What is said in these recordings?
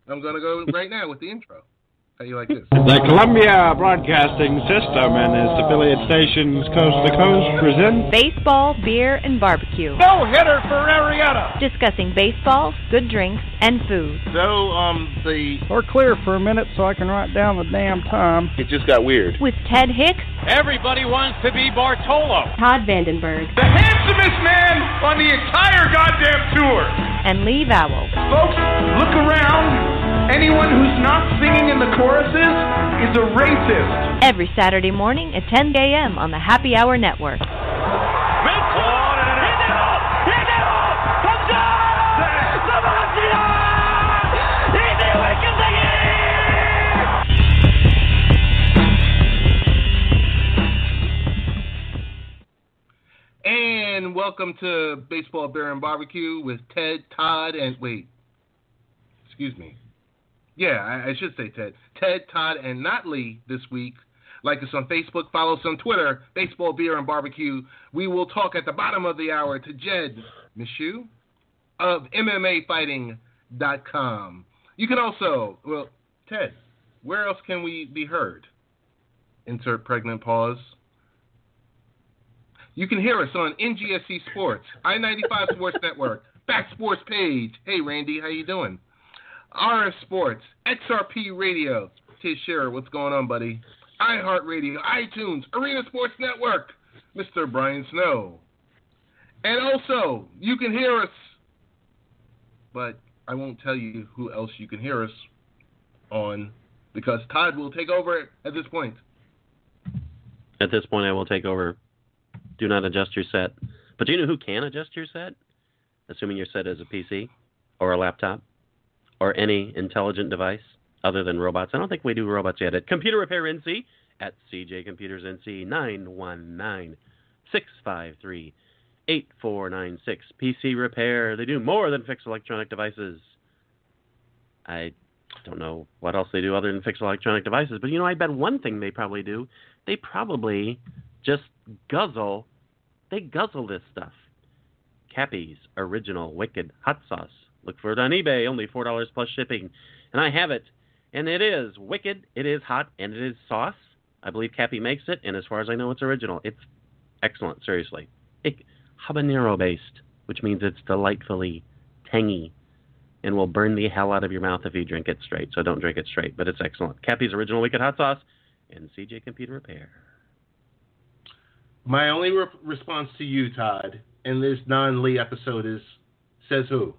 I'm going to go right now with the intro. How you like this? The Columbia Broadcasting System and its affiliate stations coast to coast present Baseball, Beer, and Barbecue. No hitter for Arietta. Discussing baseball, good drinks, and food. So, Or clear for a minute so I can write down the damn time. It just got weird. With Ted Hicks. Everybody wants to be Bartolo. Todd Vandenberg. The handsomest man on the entire goddamn tour. And Lee Vowell. Folks, look around. Anyone who's not singing in the choruses is a racist. Every Saturday morning at 10 a.m. on the Happy Hour Network. And welcome to Baseball, Beer, and Barbecue with Ted, Todd, and... Wait. Excuse me. Yeah, I should say Ted. Ted, Todd, and not Lee this week. Like us on Facebook, follow us on Twitter, Baseball, Beer, and Barbecue. We will talk at the bottom of the hour to Jed Meshew of MMAfighting.com. You can also, well, Ted, where else can we be heard? Insert pregnant pause. You can hear us on NGSC Sports, I-95 Sports Network, Back Sports Page. Hey, Randy, how you doing? RF Sports, XRP Radio. Tiz Shearer, what's going on, buddy? iHeartRadio, iTunes, Arena Sports Network, Mr. Brian Snow. And also, you can hear us, but I won't tell you who else you can hear us on, because Todd will take over at this point. At this point, I will take over. Do not adjust your set. But do you know who can adjust your set? Assuming your set is a PC or a laptop or any intelligent device other than robots. I don't think we do robots yet. At Computer Repair NC, at CJ Computers NC, 919-653-8496. PC Repair. They do more than fix electronic devices. I don't know what else they do other than fix electronic devices, but I bet one thing they probably do. They probably just guzzle this stuff. Cappy's Original Wicked Hot Sauce. Look for it on eBay, only $4 plus shipping. And I have it. And it is wicked, it is hot, and it is sauce. I believe Cappy makes it, and as far as I know, it's original. It's excellent, seriously. It's habanero-based, which means it's delightfully tangy and will burn the hell out of your mouth if you drink it straight. So don't drink it straight, but it's excellent. Cappy's Original Wicked Hot Sauce and CJ Computer Repair. My only response to you, Todd, in this non-Lee episode is, says who?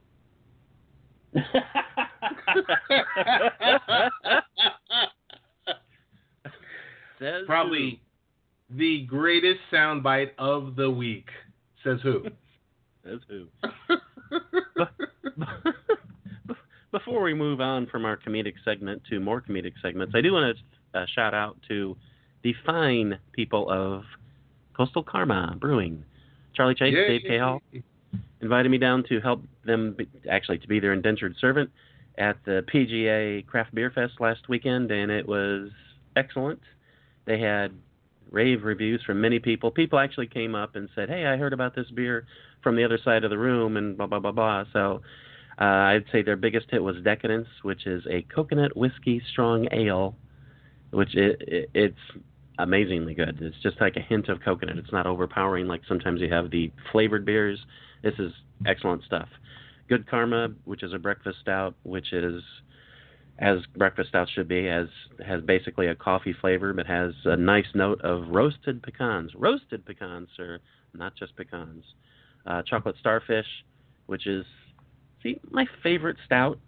Probably the greatest soundbite of the week. Says who? Says who? Before we move on from our comedic segment to more comedic segments, I do want to shout out to the fine people of Coastal Karma Brewing. Charlie Chase, Dave Cahill invited me down to help them, to be their indentured servant at the PGA Craft Beer Fest last weekend, and it was excellent. They had rave reviews from many people. People actually came up and said, hey, I heard about this beer from the other side of the room, and blah, blah, blah, blah. So I'd say their biggest hit was Decadence, which is a coconut whiskey strong ale, which it's amazingly good. It's just like a hint of coconut. It's not overpowering like sometimes you have the flavored beers. This is excellent stuff. Good Karma, which is a breakfast stout, which is, as breakfast stout should be, has basically a coffee flavor, but has a nice note of roasted pecans. Roasted pecans, sir, not just pecans. Chocolate Starfish, which is, my favorite stout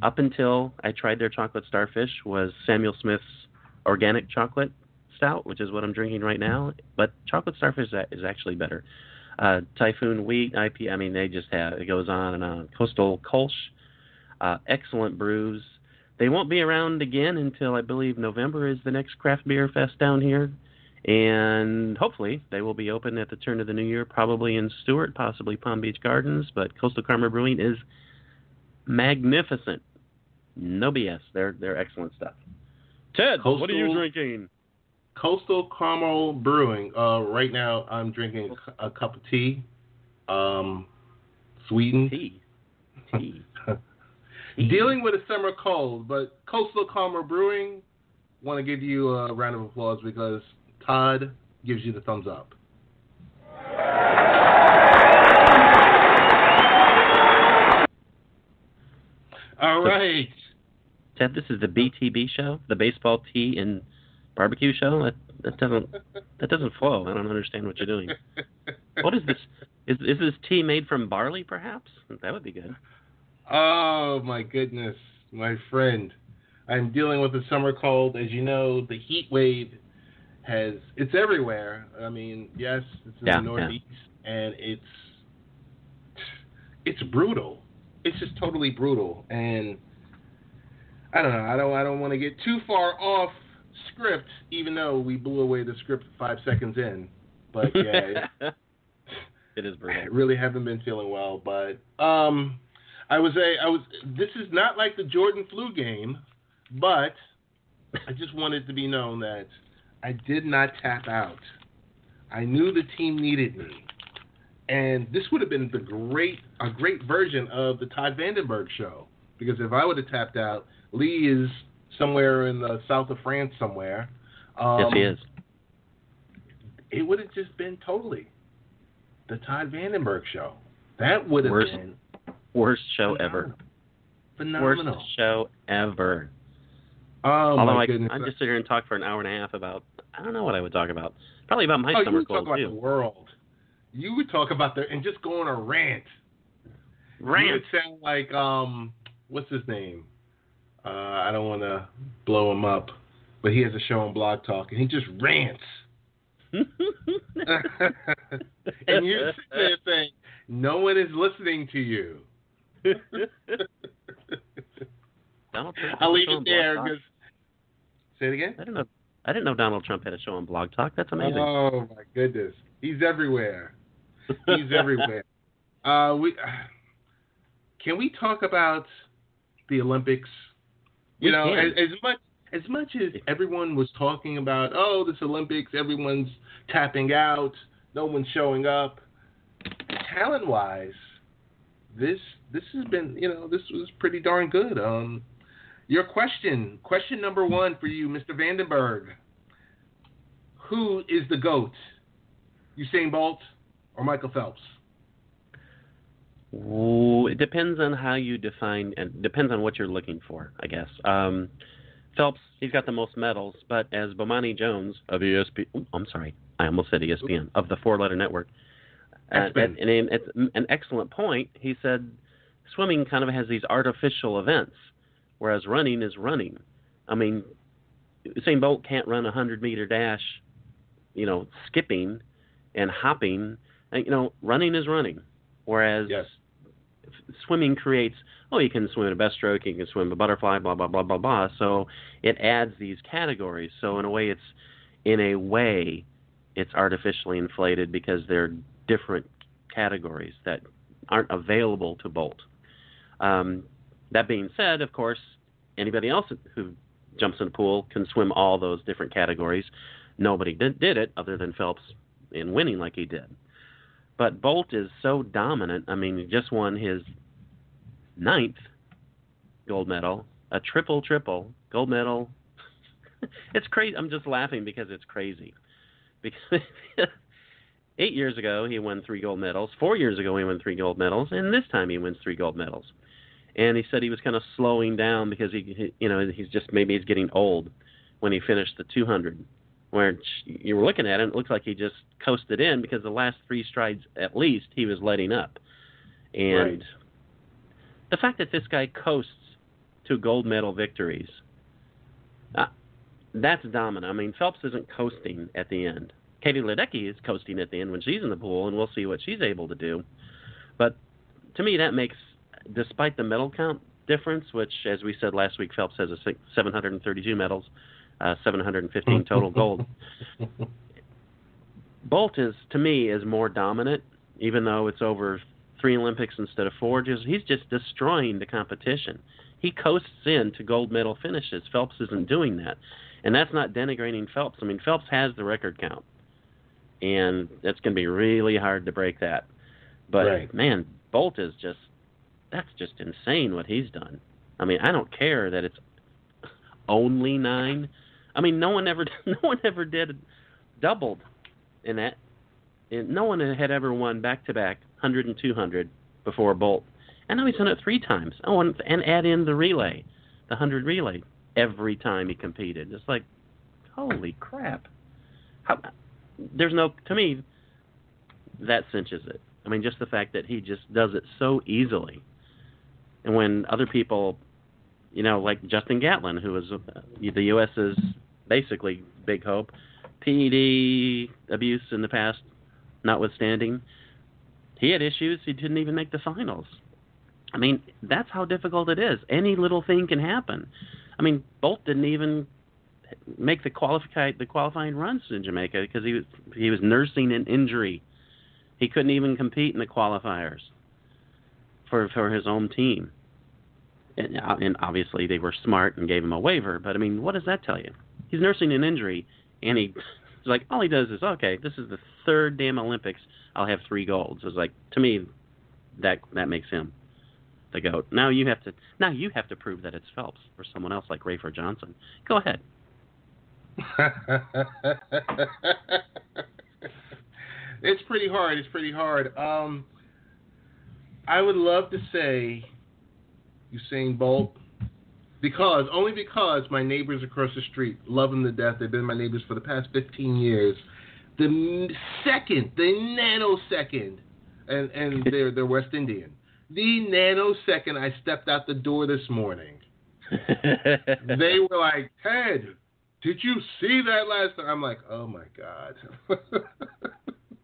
up until I tried their Chocolate Starfish was Samuel Smith's Organic Chocolate Stout, which is what I'm drinking right now. But Chocolate Starfish is actually better. Typhoon Wheat, IP, they just have, it goes on and on. Coastal Kolsch, excellent brews. They won't be around again until I believe November is the next craft beer fest down here. And hopefully they will be open at the turn of the new year, probably in Stewart, possibly Palm Beach Gardens. But Coastal Karma Brewing is magnificent. No BS. They're excellent stuff. Ted, what are you drinking? Coastal Caramel Brewing. Right now, I'm drinking a cup of tea, sweetened. Tea. Dealing with a summer cold, but Coastal Karma Brewing want to give you a round of applause because Todd gives you the thumbs up. All right. Ted, this is the BTB show, the baseball tea and barbecue show. That doesn't flow. I don't understand what you're doing. What is this? Is this tea made from barley, perhaps? That would be good. Oh my goodness, my friend! I'm dealing with a summer cold. As you know, the heat wave it's everywhere. I mean, yes, it's in the Northeast, and it's brutal. It's just totally brutal, and I don't know. I don't want to get too far off script, even though we blew away the script 5 seconds in. But yeah, it is brutal. I really haven't been feeling well. But This is not like the Jordan flu game, but I just wanted to be known that I did not tap out. I knew the team needed me. And this would have been a great version of the Todd Vandenberg show. Because if I would have tapped out, Lee is somewhere in the south of France somewhere. Yes, he is. It would have just been totally the Todd Vandenberg show. That would have been worst show ever. Phenomenal. Worst show ever. Oh, although my goodness. I'd just sit here and talk for an hour and a half about, I don't know what I would talk about. Probably about my summer cold, too. You would talk about the world. You would talk about and just go on a rant. You would sound like, what's his name? I don't want to blow him up, but he has a show on Blog Talk, and he just rants. And you're sitting there saying, no one is listening to you. Donald Trump. I'll leave it there. Say it again? I didn't know Donald Trump had a show on Blog Talk. That's amazing. Oh, my goodness. He's everywhere. He's everywhere. Can we talk about the Olympics? As much as everyone was talking about, this Olympics, everyone's tapping out, no one's showing up. Talent-wise, this has been, this was pretty darn good. Your question number one for you, Mr. Vandenberg. Who is the GOAT? Usain Bolt or Michael Phelps? Ooh, it depends on how you define, and depends on what you're looking for, I guess. Phelps, he's got the most medals, but as Bomani Jones of ESPN, I'm sorry, I almost said ESPN, of the four-letter network, and it's an excellent point. He said swimming kind of has these artificial events, whereas running is running. I mean, Usain Bolt can't run a 100-meter dash, skipping and hopping. Running is running, whereas swimming creates, you can swim a breaststroke, you can swim a butterfly, blah, blah, blah, blah, blah. So it adds these categories. So in a way, it's artificially inflated because they're different categories that aren't available to Bolt. That being said, of course, anybody else who jumps in a pool can swim all those different categories. Nobody did it other than Phelps in winning like he did. But Bolt is so dominant. I mean, he just won his 9th gold medal, a triple gold medal. It's crazy. I'm just laughing because it's crazy. Because 8 years ago, he won 3 gold medals. 4 years ago, he won 3 gold medals. And this time, he wins 3 gold medals. And he said he was kind of slowing down because he's getting old when he finished the 200. Where you were looking at it, it looks like he just coasted in because the last 3 strides, at least, he was letting up. And the fact that this guy coasts to gold medal victories, that's dominant. I mean, Phelps isn't coasting at the end. Katie Ledecky is coasting at the end when she's in the pool, and we'll see what she's able to do. But to me, that makes, despite the medal count difference, which, as we said last week, Phelps has 732 medals, 715 total gold. Bolt to me, is more dominant, even though it's over 3 Olympics instead of 4. He's just destroying the competition. He coasts into gold medal finishes. Phelps isn't doing that. And that's not denigrating Phelps. I mean, Phelps has the record count. And it's going to be really hard to break that. But, man, Bolt is that's just insane what he's done. I mean, I don't care that it's only 9. I mean, no one ever did doubled in that. No one had ever won back-to-back 100 and 200 before Bolt. And now he's done it 3 times. Oh, and add in the relay, the 100 relay, every time he competed. It's like, holy crap. To me, that cinches it. I mean, just the fact that he just does it so easily. And when other people, like Justin Gatlin, who was the U.S.'s basically big hope, PED abuse in the past notwithstanding, he had issues. He didn't even make the finals. I mean, that's how difficult it is. Any little thing can happen. I mean, Bolt didn't even make the qualifying runs in Jamaica because he was nursing an injury. He couldn't even compete in the qualifiers for his own team. And obviously they were smart and gave him a waiver. But I mean, what does that tell you? He's nursing an injury, and he's like, all he does is, okay, this is the 3rd damn Olympics. I'll have 3 golds. It's like, to me, that makes him the GOAT. Now you have to prove that it's Phelps or someone else like Rayford Johnson. Go ahead. It's pretty hard. I would love to say Usain Bolt only because my neighbors across the street love him to death. They've been my neighbors for the past 15 years. The nanosecond, and they're West Indian. The nanosecond I stepped out the door this morning, they were like, Ted, did you see that last time? I'm like, oh my God.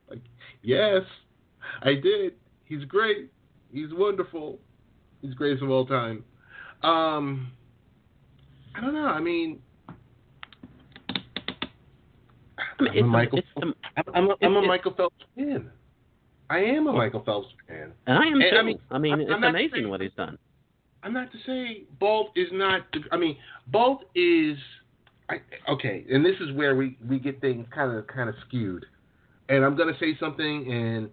Like, yes, I did. He's great. He's wonderful. He's greatest of all time. I don't know. I mean, I'm a Michael Phelps fan. I am a Michael Phelps fan. And I am too. I mean, it's amazing what he's done. I'm not to say Bolt is not. I mean, Bolt is. Okay, and this is where we get things kind of skewed. And I'm going to say something, and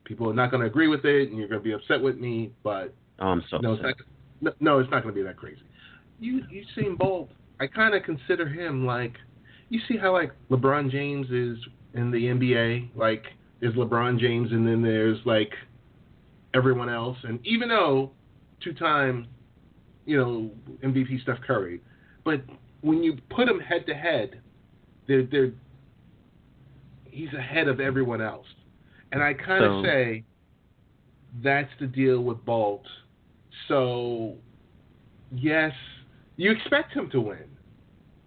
people are not going to agree with it, and you're going to be upset with me. But I'm so upset. It's not going to be that crazy. You seen Bolt? I kind of consider him like. You see how like LeBron James is in the NBA, like. There's LeBron James, and then there's, like, everyone else. And even though 2-time, MVP Steph Curry, but when you put him head-to-head, he's ahead of everyone else. And I kind of say that's the deal with Bolt. So, yes, you expect him to win.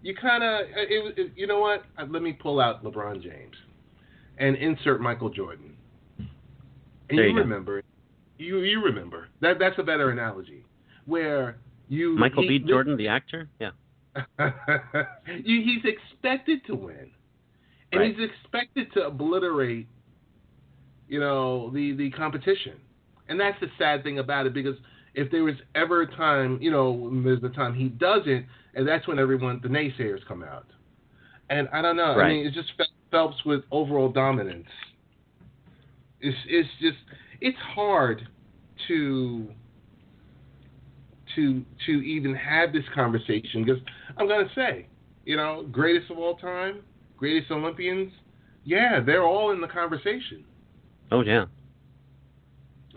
You kind of, you know what? Let me pull out LeBron James. And insert Michael Jordan. And you remember. You remember. That's a better analogy. Where Michael B. Jordan, the actor? Yeah. He's expected to win. And he's expected to obliterate, the competition. And that's the sad thing about it, because if there was ever a time, there's the time he doesn't, and that's when the naysayers come out. And I don't know. Right. I mean, it's just Phelps with overall dominance. It's hard to even have this conversation, because I'm gonna say, greatest of all time, greatest Olympians, yeah, they're all in the conversation. Oh yeah,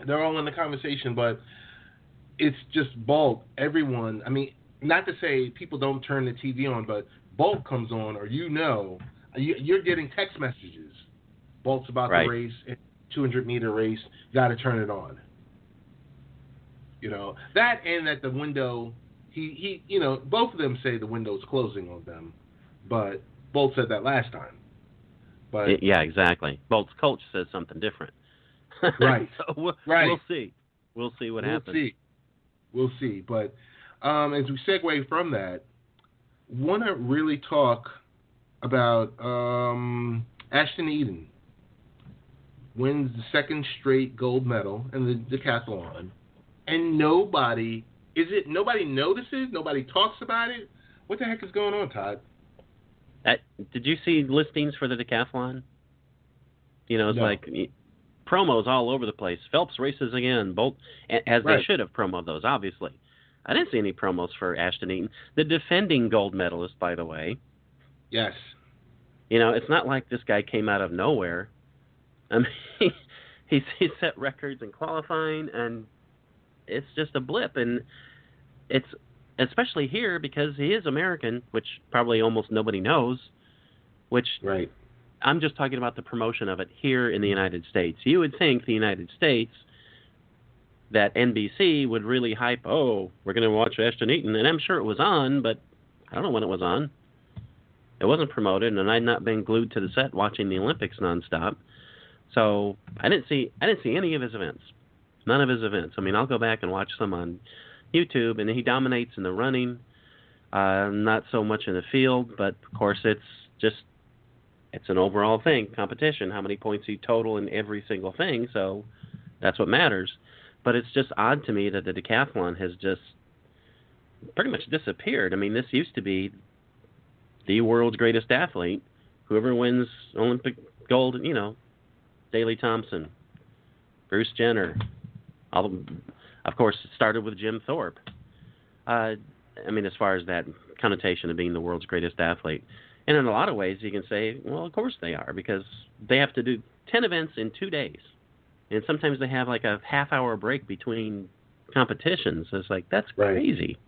they're all in the conversation, but it's just Bolt. Everyone. I mean, not to say people don't turn the TV on, but Bolt comes on, or you're getting text messages. Bolt's about to race, 200-meter race. Got to turn it on. That, and that the window. He both of them say the window's closing on them, but Bolt said that last time. But yeah, exactly. Bolt's coach says something different. Right. So we'll see. We'll see what happens. We'll see. But as we segue from that, want to really talk about Ashton Eden wins the 2nd straight gold medal in the decathlon, and nobody notices, nobody talks about it. What the heck is going on, Todd? Did you see listings for the decathlon? It's no. like promos all over the place. Phelps races again. Bolt, as they should have promoted those, obviously. I didn't see any promos for Ashton Eaton, the defending gold medalist, by the way. Yes. It's not like this guy came out of nowhere. I mean, he set records in qualifying, and it's just a blip. And it's especially here because he is American, which probably almost nobody knows. Right. I'm just talking about the promotion of it here in the United States. You would think the United States, that NBC would really hype, we're going to watch Ashton Eaton. And I'm sure it was on, but I don't know when it was on. It wasn't promoted, and I'd not been glued to the set watching the Olympics nonstop. So I didn't see any of his events. None of his events. I mean, I'll go back and watch some on YouTube, and he dominates in the running, not so much in the field, but of course it's an overall thing, competition, how many points you total in every single thing, so that's what matters. But it's just odd to me that the decathlon has just pretty much disappeared. I mean, this used to be the world's greatest athlete. Whoever wins Olympic gold, Daley Thompson, Bruce Jenner. Of course, it started with Jim Thorpe. I mean, as far as that connotation of being the world's greatest athlete. And in a lot of ways, you can say, well, of course they are, because they have to do 10 events in 2 days. And sometimes they have like a half-hour break between competitions. It's like, that's crazy.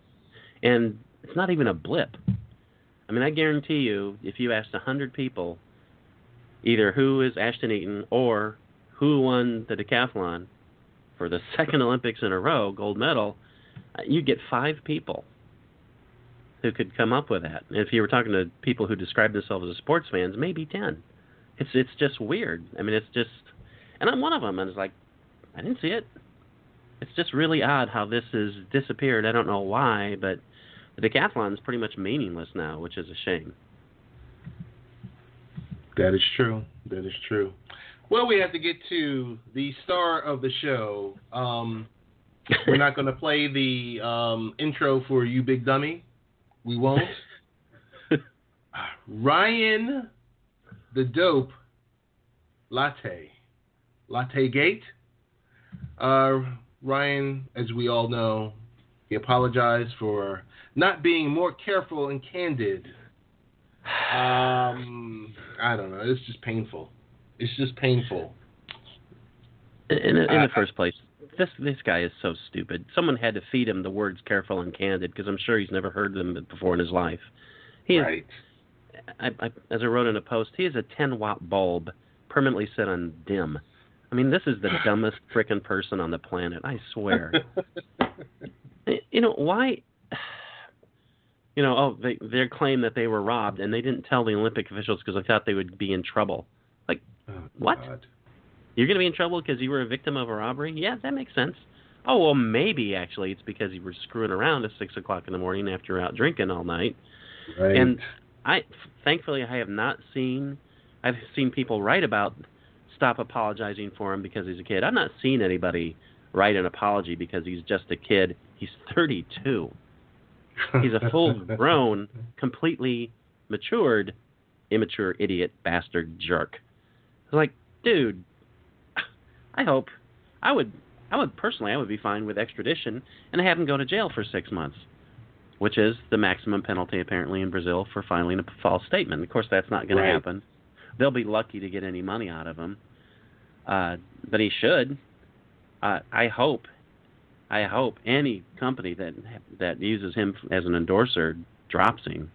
Right. And it's not even a blip. I mean, I guarantee you, if you asked 100 people either who is Ashton Eaton or who won the decathlon for the second Olympics in a row, gold medal, you'd get 5 people who could come up with that. And if you were talking to people who describe themselves as sports fans, maybe 10. It's just weird. I mean, it's just... And I'm one of them, and it's like, I didn't see it. It's just really odd how this has disappeared. I don't know why, but the decathlon is pretty much meaningless now, which is a shame. That is true. That is true. Well, we have to get to the star of the show. We're not going to play the intro for You Big Dummy. We won't. Ryan the Dope Latte Gate. Ryan, as we all know, he apologized for not being more careful and candid. I don't know. It's just painful. It's just painful. In the first place, this guy is so stupid. Someone had to feed him the words careful and candid, because I'm sure he's never heard them before in his life. Right. As I wrote in a post, he is a 10-watt bulb permanently set on dim. I mean, this is the dumbest frickin' person on the planet, I swear. Why? They claim that they were robbed, and they didn't tell the Olympic officials because they thought they would be in trouble. Like, what? God. You're going to be in trouble because you were a victim of a robbery? Yeah, that makes sense. Oh, well, maybe, actually, it's because you were screwing around at 6 o'clock in the morning after you're out drinking all night. Right. And thankfully, I've seen people write about stop apologizing for him because he's a kid. I've not seen anybody write an apology because he's just a kid. He's 32. He's a full-grown, completely matured, immature, idiot, bastard, jerk. I was like, dude, I would be fine with extradition and have him go to jail for 6 months, which is the maximum penalty apparently in Brazil for filing a false statement. Of course, that's not going to happen. They'll be lucky to get any money out of him, but he should. I hope any company that uses him as an endorser drops him,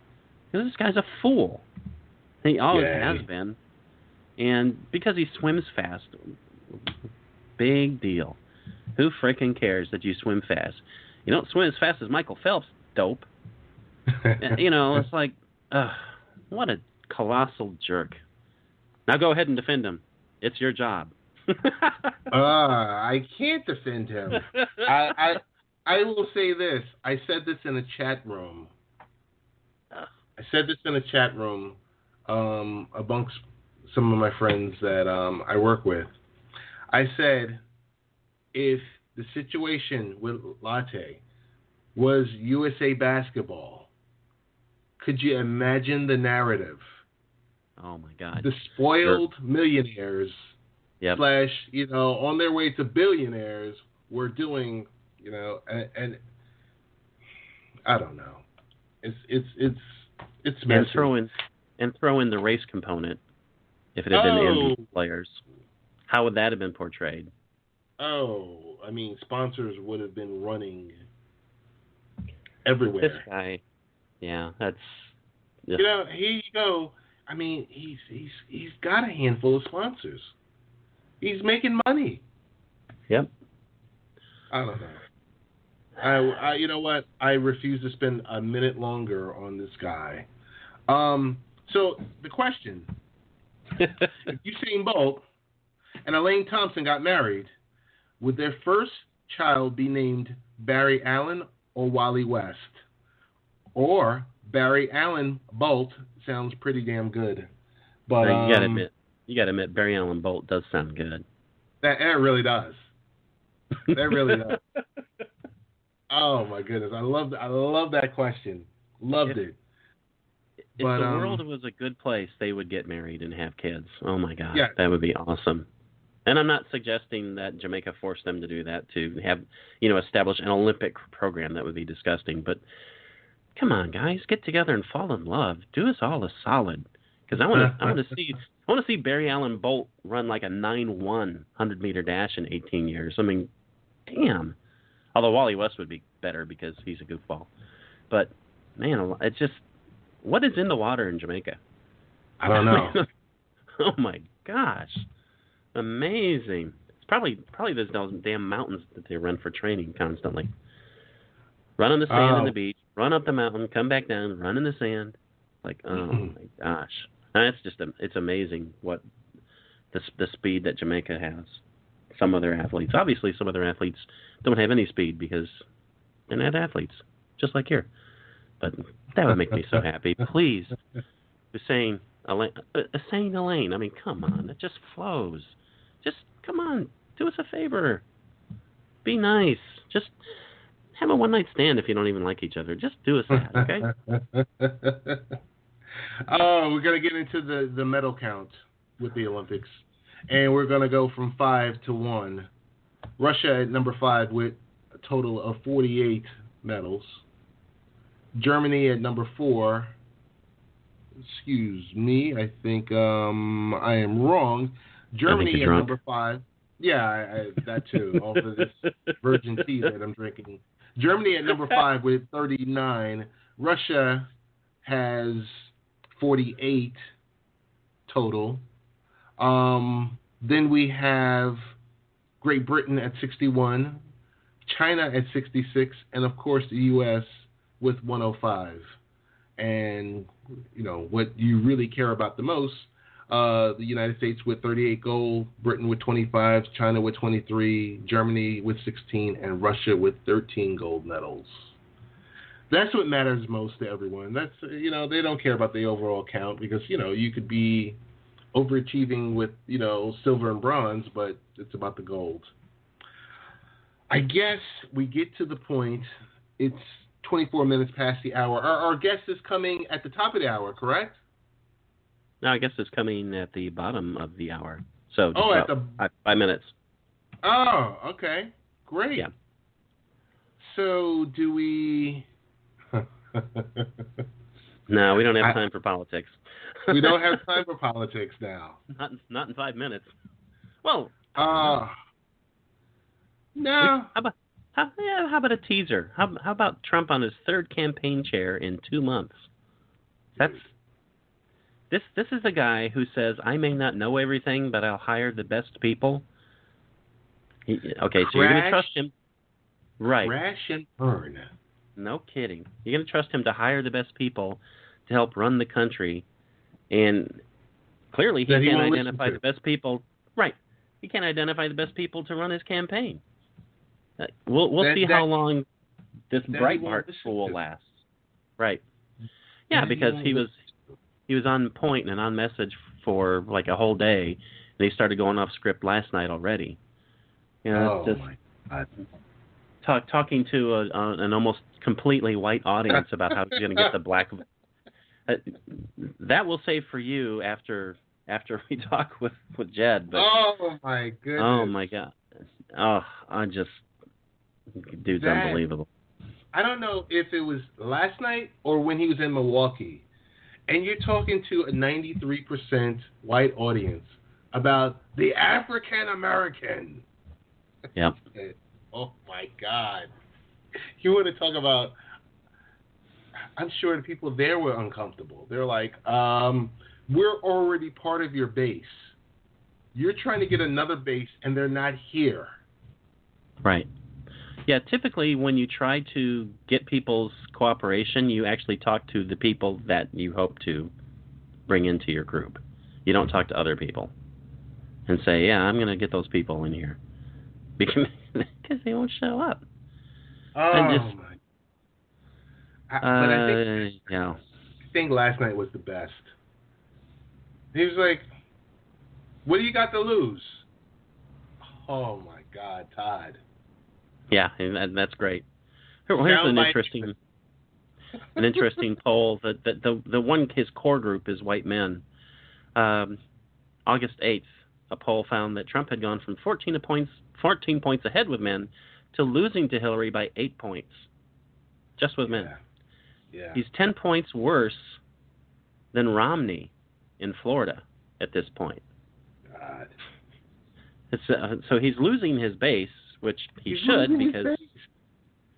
because this guy's a fool. He always has been, and because he swims fast, big deal. Who frickin' cares that you swim fast? You don't swim as fast as Michael Phelps, dope. It's like, what a colossal jerk. Now go ahead and defend him. It's your job. I can't defend him. I will say this. I said this in a chat room. Amongst some of my friends that I work with. I said, if the situation with Latte was USA Basketball, could you imagine the narrative? Oh, my God. The spoiled millionaires / on their way to billionaires were doing, and I don't know. It's And menacing. throw in the race component. If it had been the Oh. NBA players, how would that have been portrayed? Oh, I mean, sponsors would have been running everywhere. This guy, yeah, that's. You know, here you go. I mean, he's got a handful of sponsors. He's making money. Yep. I don't know. I you know what? I refuse to spend a minute longer on this guy. So the question: if Usain Bolt and Elaine Thompson got married, would their first child be named Barry Allen or Wally West? Or Barry Allen Bolt sounds pretty damn good. But you gotta admit, Barry Allen Bolt does sound good. That really does. That really does. Oh my goodness, I love that question. Loved it. If But, the world was a good place, they would get married and have kids. Oh my God, yeah. That would be awesome. And I'm not suggesting that Jamaica forced them to do that to have, establish an Olympic program. That would be disgusting. But come on, guys, get together and fall in love. Do us all a solid, because I want to see Barry Allen Bolt run like a 9-1 100-meter dash in 18 years. I mean, damn. Although Wally West would be better because he's a goofball. But man, it's just, what is in the water in Jamaica? I don't know. Oh my gosh, amazing! It's probably those damn mountains that they run for training constantly. Run on the sand on the beach, run up the mountain, come back down, run in the sand. Like, oh my gosh, that's just it's amazing what the speed that Jamaica has. Some other athletes, obviously, some other athletes don't have any speed because they're not athletes, just like here. But that would make me so happy. Please, Elaine. I mean, come on, it just flows. Just come on, do us a favor. Be nice. Just have a one-night stand if you don't even like each other. Just do us that, okay? Oh, we're gonna get into the medal count with the Olympics, and we're gonna go from 5 to 1. Russia at number 5 with a total of 48 medals. Germany at number 4. Excuse me, I think I am wrong. Germany at number 5. Yeah, that too. All for this virgin tea that I'm drinking. Germany at number 5 with 39. Russia has 48 total. Then we have Great Britain at 61, China at 66, and of course the U.S. with 105. And, what you really care about the most, the United States with 38 gold, Britain with 25, China with 23, Germany with 16, and Russia with 13 gold medals. That's what matters most to everyone. That's, they don't care about the overall count because, you could be overachieving with, silver and bronze, but it's about the gold. I guess we get to the point, it's 24 minutes past the hour. Our guest is coming at the top of the hour, correct? No, I guess it's coming at the bottom of the hour. So at 5 minutes. Oh, okay. Great. Yeah. So do we... No, we don't have time for politics. We don't have time for politics now. Not in 5 minutes. Well... no. How about a teaser? How about Trump on his third campaign chair in 2 months? This is the guy who says, I may not know everything, but I'll hire the best people. So you're going to trust him. Right. Crash and burn. No kidding. You're going to trust him to hire the best people to help run the country. And clearly he can't identify the best people. Right. He can't identify the best people to run his campaign. We'll see how long this Breitbart fool lasts. Right. Yeah, because he was on point and on message for like a whole day, and he started going off script last night already. My God. Talking to an almost completely white audience about how he's going to get the black. That will save for you after we talk with Jed. But, oh my goodness. Oh my God. Oh, dude's unbelievable. I don't know if it was last night or when he was in Milwaukee, and you're talking to a 93% white audience about the African American. Yep. Oh my God! You want to talk about? I'm sure the people there were uncomfortable. They're like, we're already part of your base. You're trying to get another base, and they're not here. Right. Yeah, typically when you try to get people's cooperation, you actually talk to the people that you hope to bring into your group. You don't talk to other people and say, yeah, I'm going to get those people in here. Because they won't show up. Oh, my. But I think last night was the best. He was like, what do you got to lose? Oh, my God, Todd. Yeah, and that's great. Here's an interesting poll. The one, his core group is white men. August 8th, a poll found that Trump had gone from 14 points ahead with men to losing to Hillary by 8 points, just with men. Yeah. He's 10 points worse than Romney in Florida at this point. God. So he's losing his base, which he should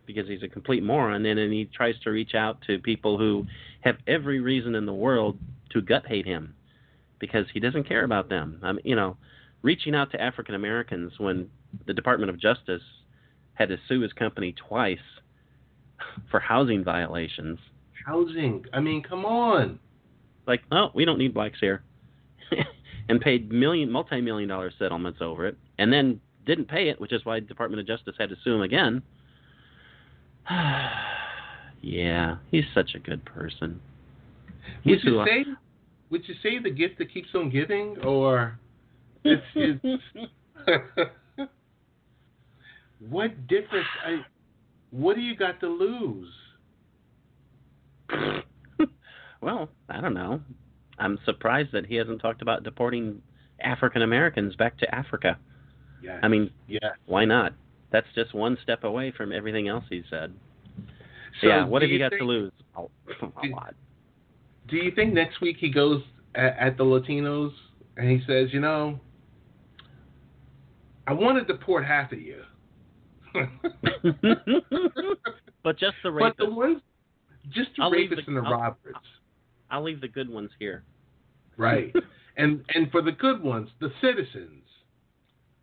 because he's a complete moron, and then he tries to reach out to people who have every reason in the world to gut hate him because he doesn't care about them. Reaching out to African Americans when the Department of Justice had to sue his company twice for housing violations. Housing? I mean, come on. Like, no, we don't need blacks here. And paid multi-million-dollar settlements over it, and then didn't pay it, which is why the Department of Justice had to sue him again. Yeah, he's such a good person. Would you say the gift that keeps on giving, or it's what difference? What do you got to lose? Well, I don't know. I'm surprised that he hasn't talked about deporting African Americans back to Africa. Yes. I mean, yes. Why not? That's just one step away from everything else he said. So yeah, what have you got to lose? A lot. Do you think next week he goes at the Latinos and he says, I want to deport half of you. But just the rapists. But the ones, just the rapists and the robbers. I'll leave the good ones here. Right. and for the good ones, the citizens,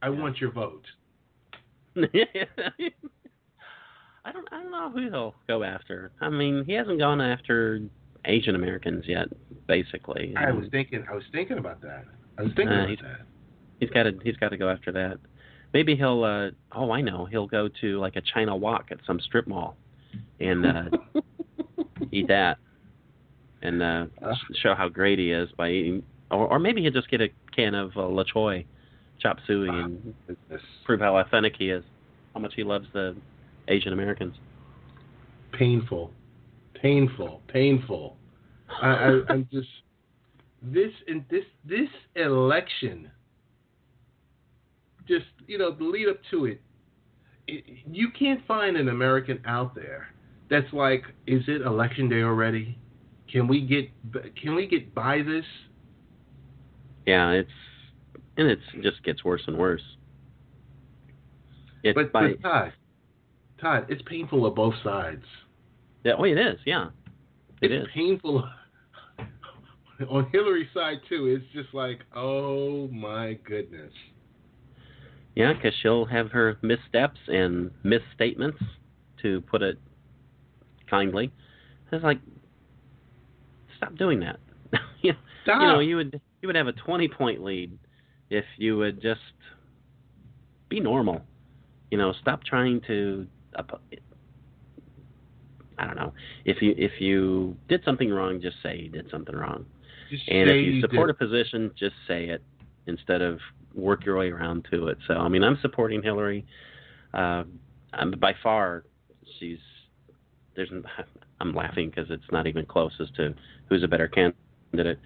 I want your vote. I don't know who he'll go after. I mean, he hasn't gone after Asian Americans yet, basically. I was thinking about that. He's got to go after that. Maybe he'll I know, he'll go to like a China Walk at some strip mall and eat that and show how great he is by eating, or maybe he'll just get a can of La Choy chop suey and prove how authentic he is, how much he loves the Asian Americans. Painful. I'm just this election. Just the lead up to it, you can't find an American out there that's like, is it election day already? Can we get by this? Yeah, it just gets worse and worse. But Todd, it's painful on both sides. Yeah, it is. Yeah, it's painful on Hillary's side too. It's just like, oh my goodness. Yeah, because she'll have her missteps and misstatements, to put it kindly. It's like, stop doing that. Stop. You would have a 20-point lead if you would just be normal. Stop trying to. I don't know. If you did something wrong, just say you did something wrong. And if you support a position, just say it instead of work your way around to it. So, I mean, I'm supporting Hillary. By far, I'm laughing because it's not even close as to who's a better candidate.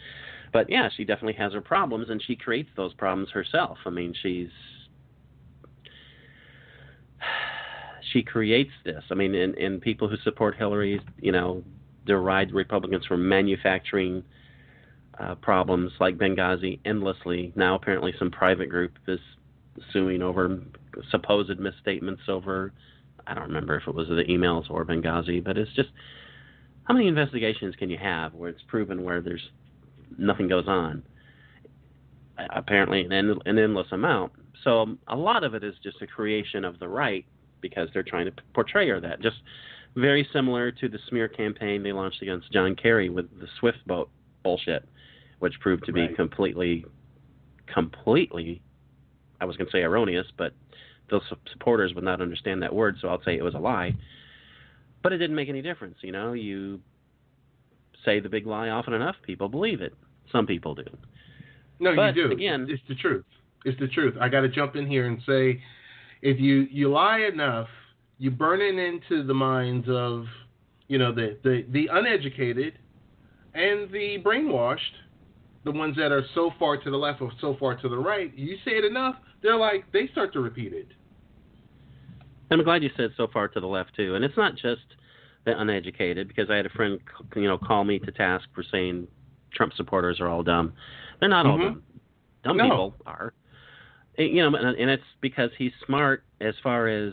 But yeah, she definitely has her problems, and she creates those problems herself. I mean, she's she creates this. I mean, and people who support Hillary, deride Republicans for manufacturing problems like Benghazi endlessly. Now apparently some private group is suing over supposed misstatements over, I don't remember if it was the emails or Benghazi, but it's just, how many investigations can you have where it's proven where there's nothing goes on? Apparently an endless amount. So a lot of it is just a creation of the right because they're trying to portray her that. Just very similar to the smear campaign they launched against John Kerry with the Swift boat bullshit, which proved to be completely, I was going to say erroneous, but those supporters would not understand that word, so I'll say it was a lie. But it didn't make any difference. You say the big lie often enough, people believe it. Some people do. No, but you do. Again, it's the truth. It's the truth. I got to jump in here and say, if you lie enough, you burn it into the minds of, the uneducated and the brainwashed, the ones that are so far to the left or so far to the right. You say it enough, they start to repeat it. I'm glad you said so far to the left too, and it's not just the uneducated, because I had a friend, call me to task for saying Trump supporters are all dumb. They're not all dumb. Dumb people are. And it's because he's smart as far as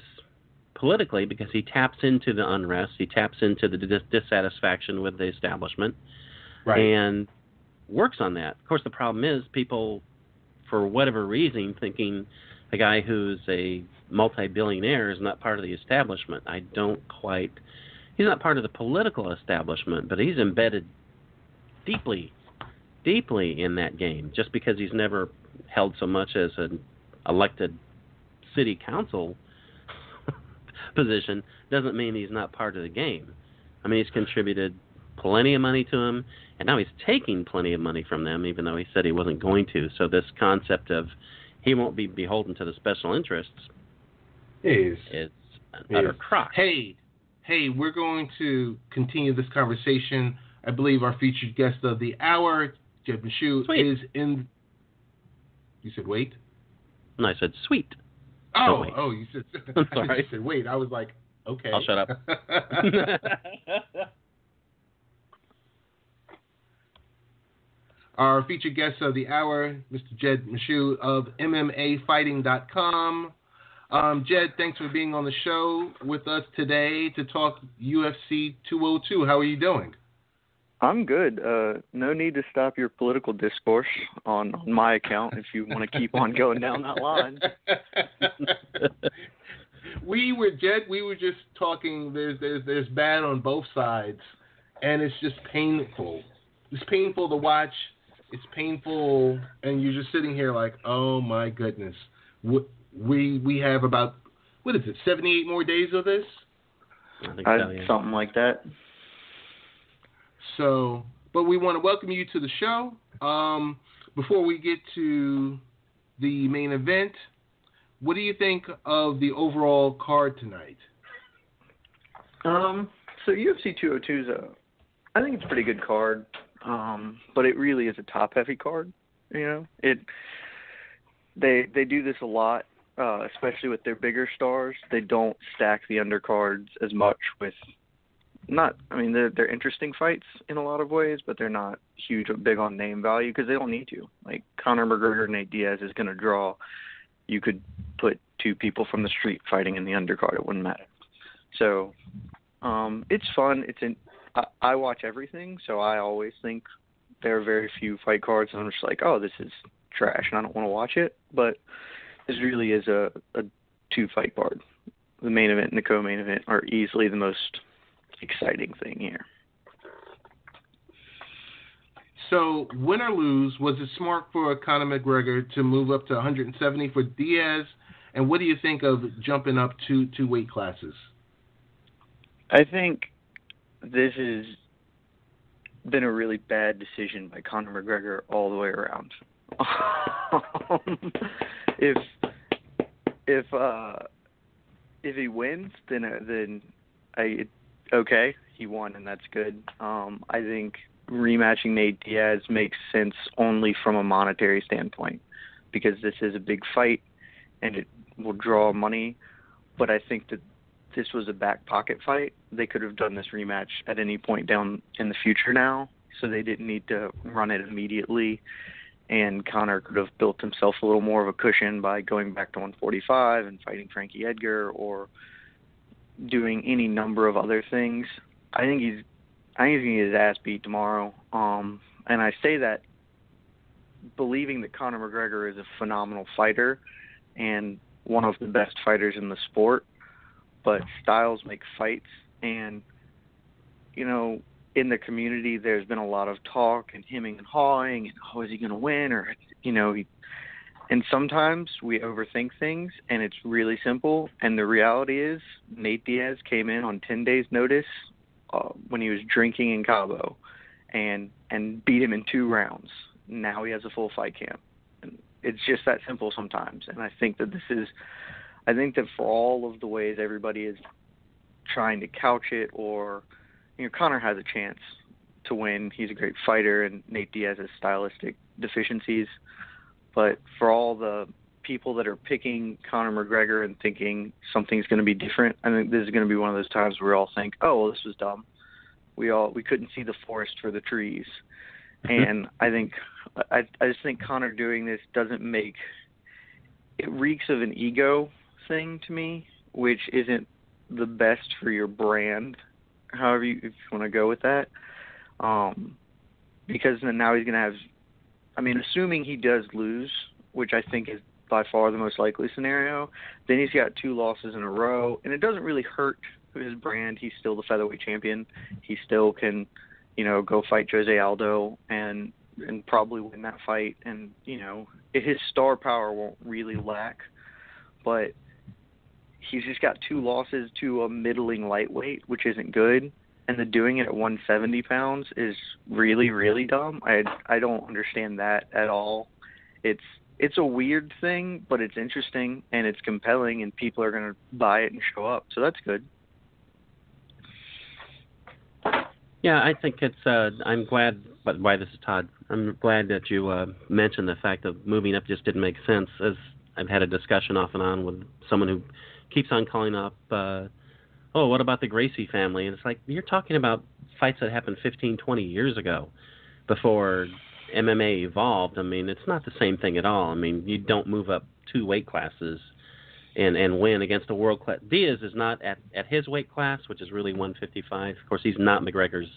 politically, because he taps into the unrest, he taps into the dissatisfaction with the establishment, and works on that. Of course, the problem is people, for whatever reason, thinking a guy who's a multi-billionaire is not part of the establishment. He's not part of the political establishment, but he's embedded deeply in that game. Just because he's never held so much as an elected city council position doesn't mean he's not part of the game. I mean, he's contributed plenty of money to him, and now he's taking plenty of money from them, even though he said he wasn't going to. So this concept of he won't be beholden to the special interests is an utter crock. Hey, we're going to continue this conversation. I believe our featured guest of the hour, Jed Meshew, is in. You said wait? No, I said sweet. Oh, you said. I'm sorry. You said wait. I was like, okay. I'll shut up. Our featured guest of the hour, Mr. Jed Meshew of MMAfighting.com. Jed, thanks for being on the show with us today to talk UFC 202. How are you doing? I'm good. No need to stop your political discourse on my account if you want to keep on going down that line. We were just talking. There's bad on both sides, and it's just painful. It's painful to watch. It's painful, and you're just sitting here like, oh my goodness. We have about, 78 more days of this? I think so, yeah. Something like that. So, but we want to welcome you to the show. Before we get to the main event, what do you think of the overall card tonight? So UFC 202 I think it's a pretty good card, but it really is a top-heavy card. They do this a lot, especially with their bigger stars. They don't stack the undercards as much with. They're interesting fights in a lot of ways, but they're not huge or big on name value because they don't need to. Like Conor McGregor and Nate Diaz is going to draw. You could put two people from the street fighting in the undercard; it wouldn't matter. So, it's fun. I watch everything, so I always think there are very few fight cards, and I'm just like, oh, this is trash, and I don't want to watch it. But this really is a two-fight card. The main event and the co-main event are easily the most exciting thing here. So, win or lose, was it smart for Conor McGregor to move up to 170 for Diaz? And what do you think of jumping up two weight classes? I think this has been a really bad decision by Conor McGregor all the way around. If he wins, then okay, he won, and that's good. I think rematching Nate Diaz makes sense only from a monetary standpoint because this is a big fight and it will draw money. But I think that this was a back pocket fight, they could have done this rematch at any point down in the future now, so they didn't need to run it immediately, and Conor could have built himself a little more of a cushion by going back to 145 and fighting Frankie Edgar or doing any number of other things. I think he's going to get his ass beat tomorrow. And I say that believing that Conor McGregor is a phenomenal fighter and one of the best fighters in the sport, but styles make fights. And, you know, in the community, there's been a lot of talk and hemming and hawing, and, oh, is he going to win? Or, you know, and sometimes we overthink things, and it's really simple. And the reality is Nate Diaz came in on 10 days' notice when he was drinking in Cabo and beat him in 2 rounds. Now he has a full fight camp. And it's just that simple sometimes. And I think that for all of the ways everybody is trying to couch it, or, you know, Conor has a chance to win. He's a great fighter, and Nate Diaz has stylistic deficiencies. But for all the people that are picking Conor McGregor and thinking something's going to be different, I think this is going to be one of those times where we all think, oh, well, this was dumb. We couldn't see the forest for the trees. And I just think Conor doing this doesn't make – it reeks of an ego thing to me, which isn't the best for your brand, however if you want to go with that. Because then now he's going to have – I mean, assuming he does lose, which I think is by far the most likely scenario, then he's got 2 losses in a row, and it doesn't really hurt his brand. He's still the featherweight champion. He still can, you know, go fight Jose Aldo and probably win that fight. And, you know, his star power won't really lack, but he's just got 2 losses to a middling lightweight, which isn't good. And the doing it at 170 pounds is really, really dumb. I don't understand that at all. It's a weird thing, but it's interesting and it's compelling, and people are going to buy it and show up. So that's good. Yeah, I think it's. I'm glad. But why this is Todd? I'm glad that you mentioned the fact that moving up just didn't make sense. As I've had a discussion off and on with someone who keeps on calling up. Oh, what about the Gracie family? And it's like, you're talking about fights that happened 15, 20 years ago before MMA evolved. I mean, it's not the same thing at all. I mean, you don't move up 2 weight classes and win against a world class. Diaz is not at his weight class, which is really 155. Of course, he's not McGregor's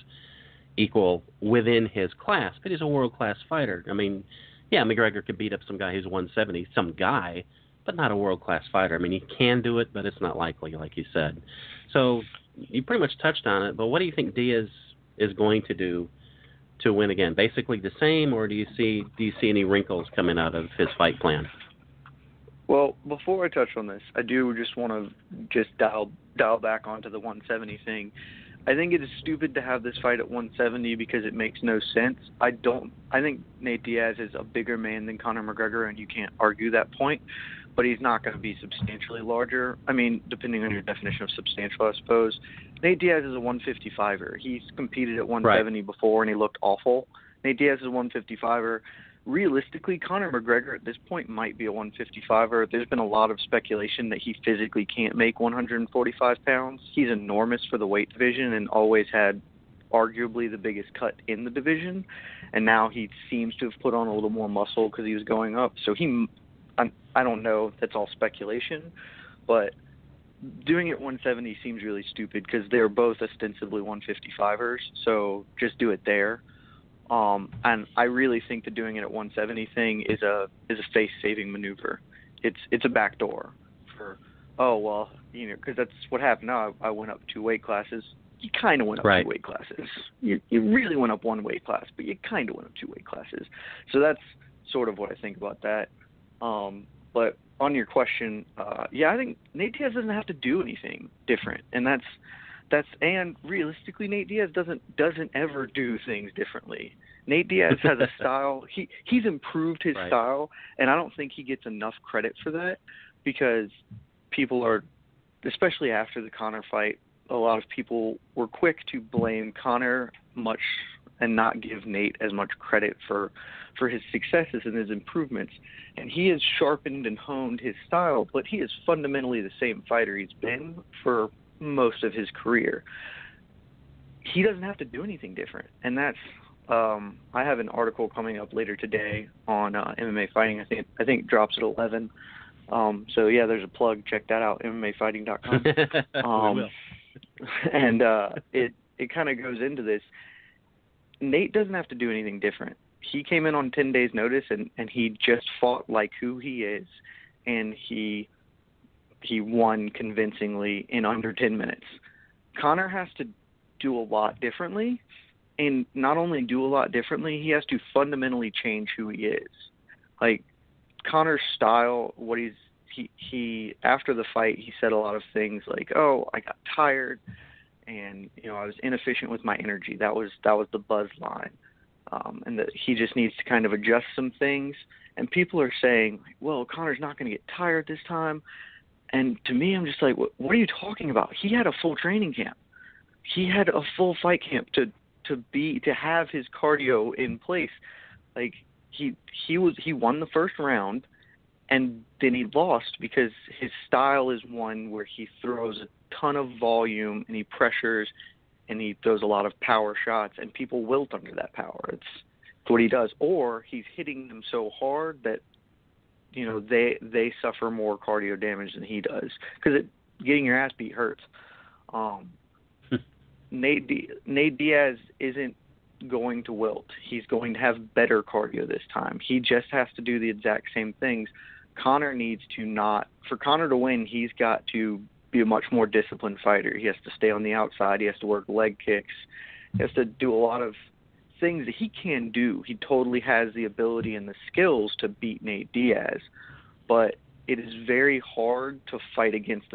equal within his class, but he's a world class fighter. I mean, yeah, McGregor could beat up some guy who's 170, some guy, but not a world class fighter. I mean, he can do it, but it's not likely, like you said. So you pretty much touched on it, but what do you think Diaz is going to do to win again? Basically the same, or do you see any wrinkles coming out of his fight plan? Well, before I touch on this, I do just want to dial back onto the 170 thing. I think it is stupid to have this fight at 170 because it makes no sense. I think Nate Diaz is a bigger man than Conor McGregor, and you can't argue that point. But he's not going to be substantially larger. I mean, depending on your definition of substantial, I suppose. Nate Diaz is a 155er. He's competed at 170 before, and he looked awful. Nate Diaz is a 155er. Realistically, Conor McGregor at this point might be a 155er. There's been a lot of speculation that he physically can't make 145 pounds. He's enormous for the weight division and always had arguably the biggest cut in the division. And now he seems to have put on a little more muscle because he was going up. So I don't know if that's all speculation, but doing it 170 seems really stupid because they're both ostensibly 155ers, so just do it there. And I really think that doing it at 170 thing is a face-saving maneuver. It's a backdoor for, oh, well, you know, because that's what happened. Now I went up 2 weight classes. You kind of went up 2 weight classes. You really went up 1 weight class, but you kind of went up 2 weight classes. So that's sort of what I think about that. But on your question, I think Nate Diaz doesn't have to do anything different, and and realistically, Nate Diaz doesn't ever do things differently. Nate Diaz has a style. He's improved his style, and I don't think he gets enough credit for that because people are, especially after the Conor fight, a lot of people were quick to blame Conor much and not give Nate as much credit for his successes and his improvements. And he has sharpened and honed his style, but he is fundamentally the same fighter he's been for most of his career. He doesn't have to do anything different, and that's. I have an article coming up later today on MMA fighting. I think it drops at 11. So yeah, there's a plug. Check that out, MMAfighting.com. We will. And it kind of goes into this. Nate doesn't have to do anything different. He came in on 10 days' notice, and he just fought like who he is, and he won convincingly in under 10 minutes. Conor has to do a lot differently. And not only do a lot differently, he has to fundamentally change who he is. Like Conor's style, he after the fight, he said a lot of things like, "Oh, I got tired, and I was inefficient with my energy." That was the buzz line, and that he just needs to kind of adjust some things. And people are saying, "Well, Conor's not going to get tired this time." And to me, I'm just like, "What are you talking about? He had a full training camp. He had a full fight camp to have his cardio in place. Like he won the first round, and then he lost because his style is one where he throws a ton of volume and he pressures and he throws a lot of power shots, and people wilt under that power. It's what he does. Or he's hitting them so hard that they suffer more cardio damage than he does, because getting your ass beat hurts. Nate Diaz isn't going to wilt. He's going to have better cardio this time. He just has to do the exact same things. Conor needs to not – for Conor to win, he's got to be a much more disciplined fighter. He has to stay on the outside. He has to work leg kicks. He has to do a lot of things that he can do. He totally has the ability and the skills to beat Nate Diaz. But it is very hard to fight against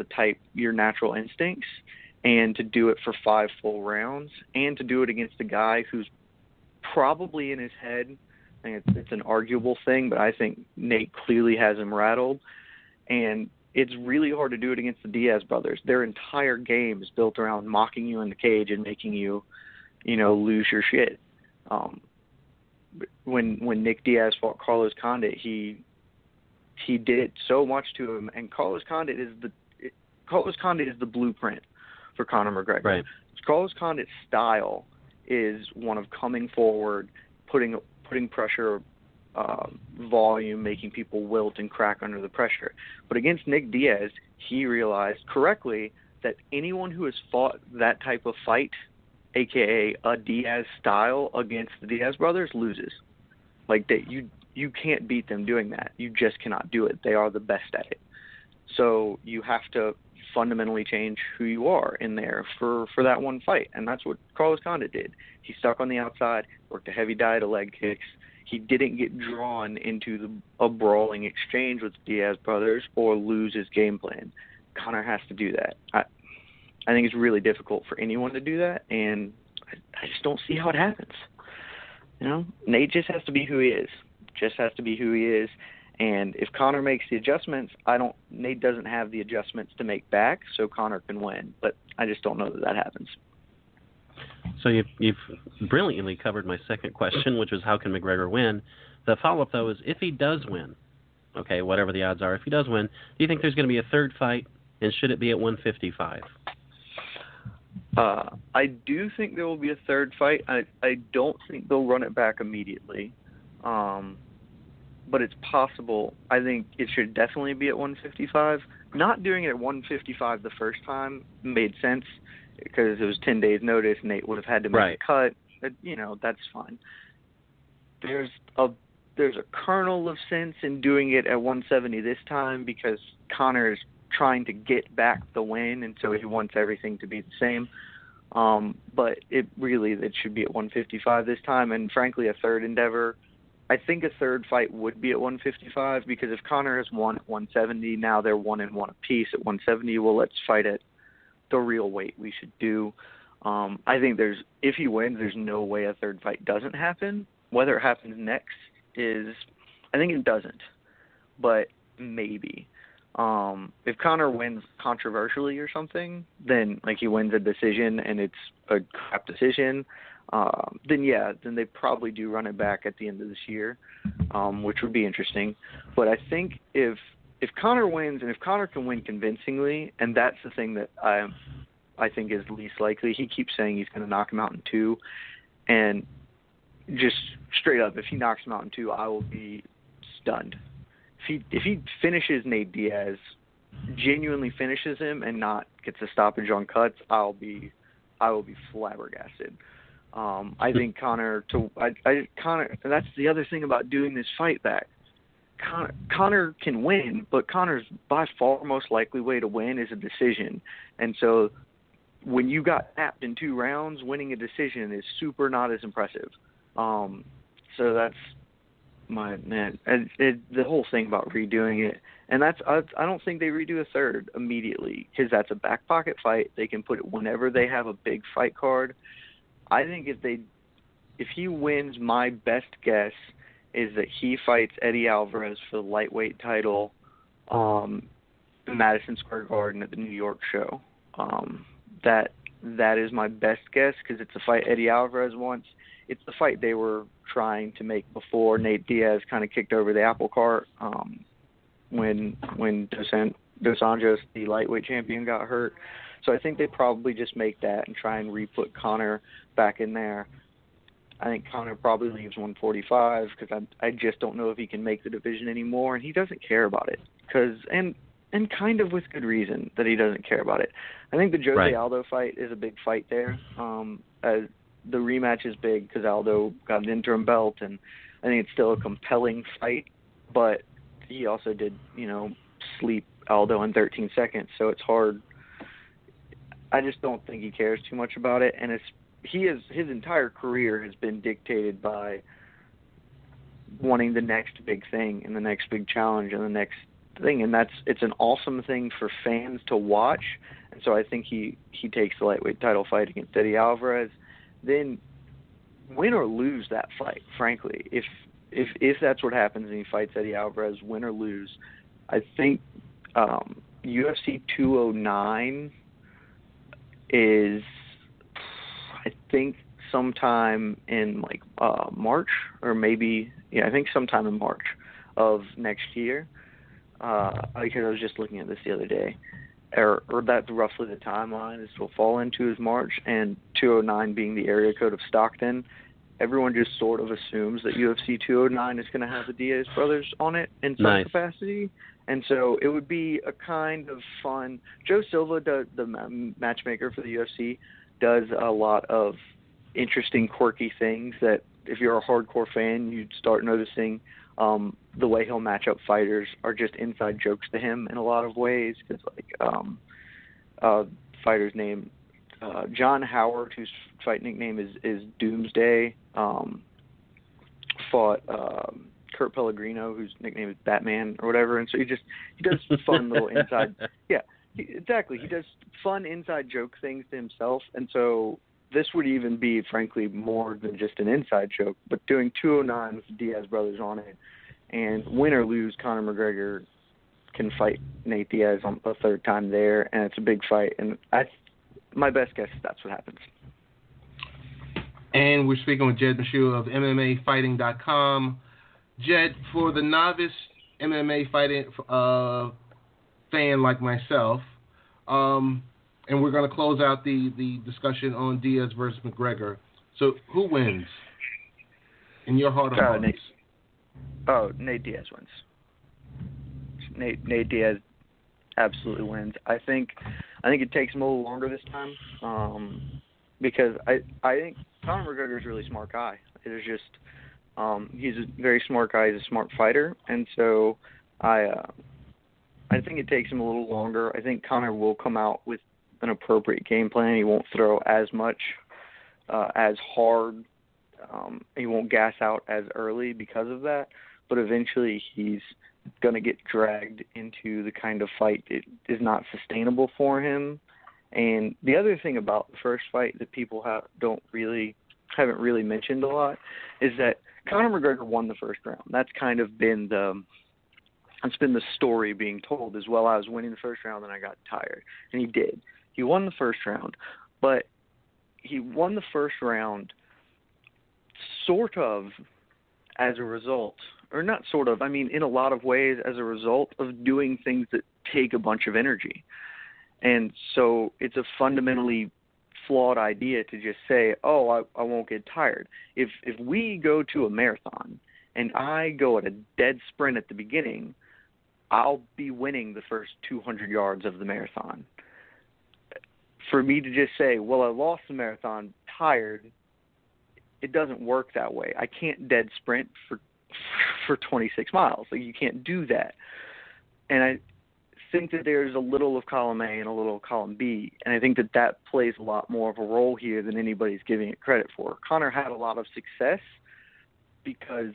your natural instincts, and to do it for 5 full rounds, and to do it against a guy who's probably in his head. I think it's an arguable thing, but I think Nate clearly has him rattled. And it's really hard to do it against the Diaz brothers. Their entire game is built around mocking you in the cage and making you, lose your shit. When Nick Diaz fought Carlos Condit, he did so much to him, and Carlos Condit is the blueprint for Conor McGregor. Right. Carlos Condit's style is one of coming forward, putting pressure, volume, making people wilt and crack under the pressure. But against Nick Diaz, he realized correctly that anyone who has fought that type of fight, aka a Diaz style, against the Diaz brothers loses. Like that, you can't beat them doing that. You just cannot do it. They are the best at it. So you have to fundamentally change who you are in there for that one fight, and that's what Carlos Condit did. He stuck on the outside, worked a heavy diet of leg kicks. He didn't get drawn into a brawling exchange with the Diaz brothers or lose his game plan. Conor has to do that. I think it's really difficult for anyone to do that, and I just don't see how it happens. Nate just has to be who he is. And if Conor makes the adjustments, Nate doesn't have the adjustments to make back, so Conor can win. But I just don't know that happens. So you've brilliantly covered my second question, which was how can McGregor win? The follow-up, though, is if he does win, okay, whatever the odds are, if he does win, do you think there's going to be a third fight, and should it be at 155? I do think there will be a third fight. I don't think they'll run it back immediately. But it's possible. I think it should definitely be at 155. Not doing it at 155 the first time made sense because it was 10 days notice. Nate would have had to make a cut. But, that's fine. There's a kernel of sense in doing it at 170 this time because Conor is trying to get back the win, and so he wants everything to be the same. But it should be at 155 this time, and frankly, a third endeavor. I think a third fight would be at 155 because if Conor has won at 170, now they're 1-1 apiece at 170. Well, let's fight at the real weight we should do. I think if he wins, there's no way a third fight doesn't happen. Whether it happens next I think it doesn't, but maybe. If Conor wins controversially or something, then like he wins a decision and it's a crap decision, then they probably do run it back at the end of this year, which would be interesting. But I think if Conor wins and if Conor can win convincingly, and that's the thing that I think is least likely. He keeps saying he's going to knock him out in 2, and just straight up, if he knocks him out in 2, I will be stunned. If he finishes Nate Diaz, genuinely finishes him, and not gets a stoppage on cuts, I will be flabbergasted. I think Conor, and that's the other thing about doing this fight back. Conor can win, but Conor's by far most likely way to win is a decision. And so when you got tapped in 2 rounds, winning a decision is super not as impressive. So that's my man. And the whole thing about redoing it, and I don't think they redo a 3rd immediately, because that's a back pocket fight. They can put it whenever they have a big fight card. I think if he wins, my best guess is that he fights Eddie Alvarez for the lightweight title in Madison Square Garden at the New York show. That is my best guess, because it's a fight Eddie Alvarez wants. It's the fight they were trying to make before Nate Diaz kind of kicked over the apple cart when Dos Anjos, the lightweight champion, got hurt. So I think they probably just make that and try and re-put Conor back in there. I think Conor probably leaves 145, because I just don't know if he can make the division anymore, and he doesn't care about it. And kind of with good reason that he doesn't care about it. I think the Jose Aldo fight is a big fight there. The rematch is big because Aldo got an interim belt, and I think it's still a compelling fight. But he also did, sleep Aldo in 13 seconds, so it's hard. I just don't think he cares too much about it, and his entire career has been dictated by wanting the next big thing and the next big challenge and the next thing, and it's an awesome thing for fans to watch. And so I think he takes the lightweight title fight against Eddie Alvarez. Then win or lose that fight, frankly, if that's what happens and he fights Eddie Alvarez, win or lose, I think UFC 209 is, I think, sometime in March, or maybe, I think sometime in March of next year, because I was just looking at this the other day, or that's roughly the timeline this will fall into, is March, and 209 being the area code of Stockton. Everyone just sort of assumes that UFC 209 is going to have the Diaz brothers on it in some capacity. And so it would be a kind of fun. Joe Silva, the matchmaker for the UFC, does a lot of interesting, quirky things that if you're a hardcore fan, you'd start noticing. The way he'll match up fighters are just inside jokes to him in a lot of ways. Because fighter's name, John Howard, whose fight nickname is Doomsday, fought Kurt Pellegrino, whose nickname is Batman or whatever. And so he does fun little inside. Yeah, exactly. He does fun inside joke things to himself. And so this would even be, frankly, more than just an inside joke, but doing 209 with the Diaz brothers on it, and win or lose, Conor McGregor can fight Nate Diaz on a 3rd time there, and it's a big fight. And my best guess is that's what happens. And we're speaking with Jed Meshew of MMAfighting.com. Jed, for the novice MMA fighting fan like myself, and we're going to close out the discussion on Diaz versus McGregor. So who wins in your heart of hearts? Nate Diaz wins. Nate Diaz absolutely wins. I think it takes him a little longer this time, because I think Conor McGregor is a really smart guy. It is just he's a very smart guy. He's a smart fighter, and so I think it takes him a little longer. I think Conor will come out with an appropriate game plan. He won't throw as much, as hard. He won't gas out as early because of that. But eventually he's going to get dragged into the kind of fight that is not sustainable for him. And the other thing about the first fight that people haven't really mentioned a lot is that Conor McGregor won the first round. That's kind of been the story being told, as well. I was winning the first round and I got tired. And he did. He won the first round, but he won the first round sort of as a result, or not sort of, I mean, in a lot of ways as a result of doing things that take a bunch of energy. And so it's a fundamentally flawed idea to just say, oh, I won't get tired. If we go to a marathon and I go at a dead sprint at the beginning, I'll be winning the first 200 yards of the marathon. For me to just say, well, I lost the marathon tired, it doesn't work that way. I can't dead sprint for 26 miles. Like, you can't do that. And I think that there's a little of column A and a little of column B, and I think that plays a lot more of a role here than anybody's giving it credit for. Connor had a lot of success because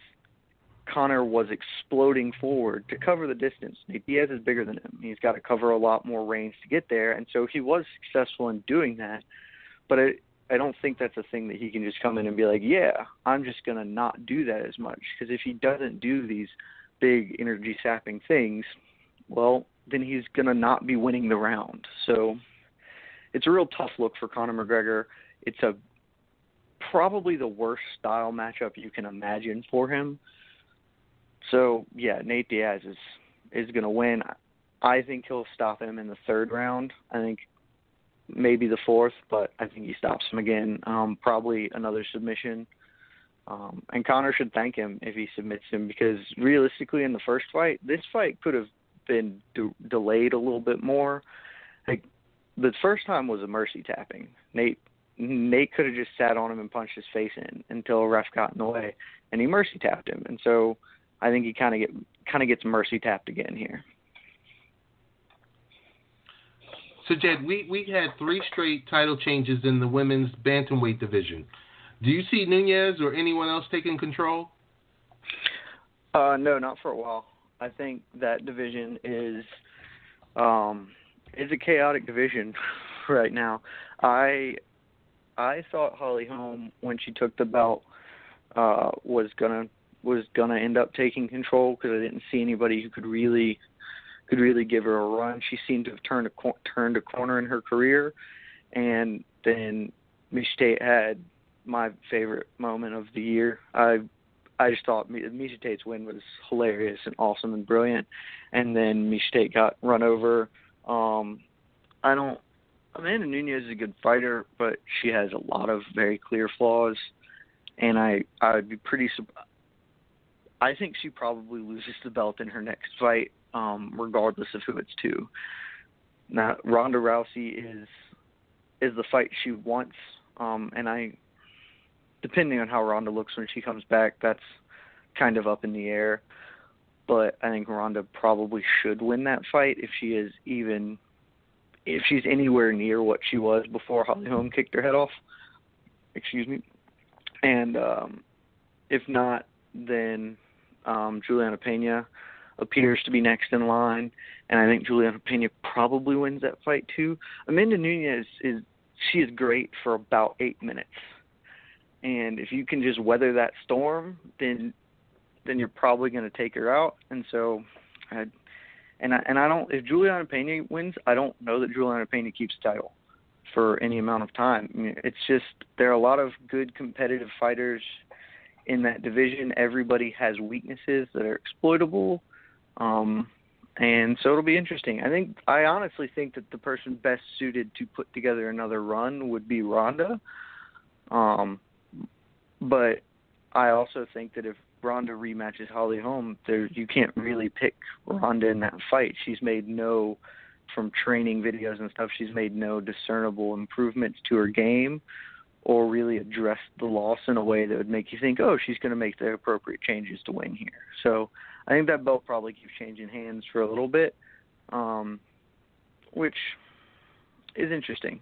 Connor was exploding forward to cover the distance. Nate Diaz is bigger than him. He's got to cover a lot more range to get there, and so he was successful in doing that. But I don't think that's a thing that he can just come in and be like, yeah, I'm just going to not do that as much. Because if he doesn't do these big energy-sapping things, well, then he's going to not be winning the round. So it's a real tough look for Conor McGregor. It's probably the worst style matchup you can imagine for him. So, yeah, Nate Diaz is going to win. I think he'll stop him in the third round. I think maybe the fourth, but I think he stops him again. Probably another submission. And Conor should thank him if he submits him, because realistically in the first fight, this fight could have been delayed a little bit more. Like, the first time was a mercy tapping. Nate could have just sat on him and punched his face in until a ref got in the way, and he mercy tapped him. And so I think he kind of gets mercy tapped again here. So, Jed, we had 3 straight title changes in the women's bantamweight division. Do you see Nunes or anyone else taking control? No, not for a while. I think that division is a chaotic division right now. I thought Holly Holm, when she took the belt, was gonna end up taking control, because I didn't see anybody who could really give her a run. She seemed to have turned a corner in her career, and then Miesha Tate had my favorite moment of the year. I just thought Miesha Tate's win was hilarious and awesome and brilliant, and then Miesha Tate got run over. Amanda Nunes is a good fighter, but she has a lot of very clear flaws, and I would be pretty surprised. I think she probably loses the belt in her next fight, regardless of who it's to. Now, Ronda Rousey is the fight she wants, and depending on how Ronda looks when she comes back, that's kind of up in the air. But I think Ronda probably should win that fight if she's anywhere near what she was before Holly Holm kicked her head off. Excuse me. And if not, then Juliana Pena appears to be next in line, and I think Juliana Pena probably wins that fight too. Amanda Nunes is great for about 8 minutes. And if you can just weather that storm, then you're probably going to take her out. And so, if Juliana Pena wins, I don't know that Juliana Pena keeps the title for any amount of time. I mean, it's just, there are a lot of good competitive fighters in that division. Everybody has weaknesses that are exploitable. And so it'll be interesting. I honestly think that the person best suited to put together another run would be Ronda. But I also think that if Ronda rematches Holly Holm, you can't really pick Ronda in that fight. She's made from training videos and stuff, she's made no discernible improvements to her game or really addressed the loss in a way that would make you think, oh, she's going to make the appropriate changes to win here. So I think that belt probably keeps changing hands for a little bit, which is interesting.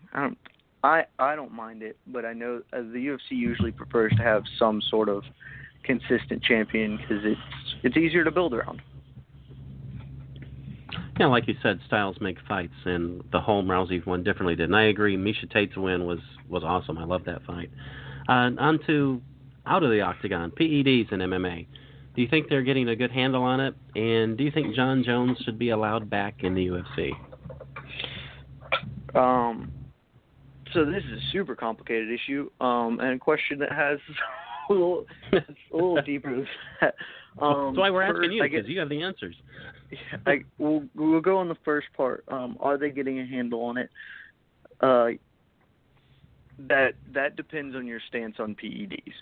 I don't mind it, but I know the UFC usually prefers to have some sort of consistent champion because it's easier to build around. Yeah, like you said, styles make fights, and the Holm-Rousey one definitely did. And I agree, Miesha Tate's win was awesome. I love that fight. On to out of the octagon, PEDs in MMA. Do you think they're getting a good handle on it? And do you think John Jones should be allowed back in the UFC? So this is a super complicated issue, and a question that has a little deeper than that. That's why we're asking you, because you have the answers. We'll go on the first part. Are they getting a handle on it? That depends on your stance on PEDs.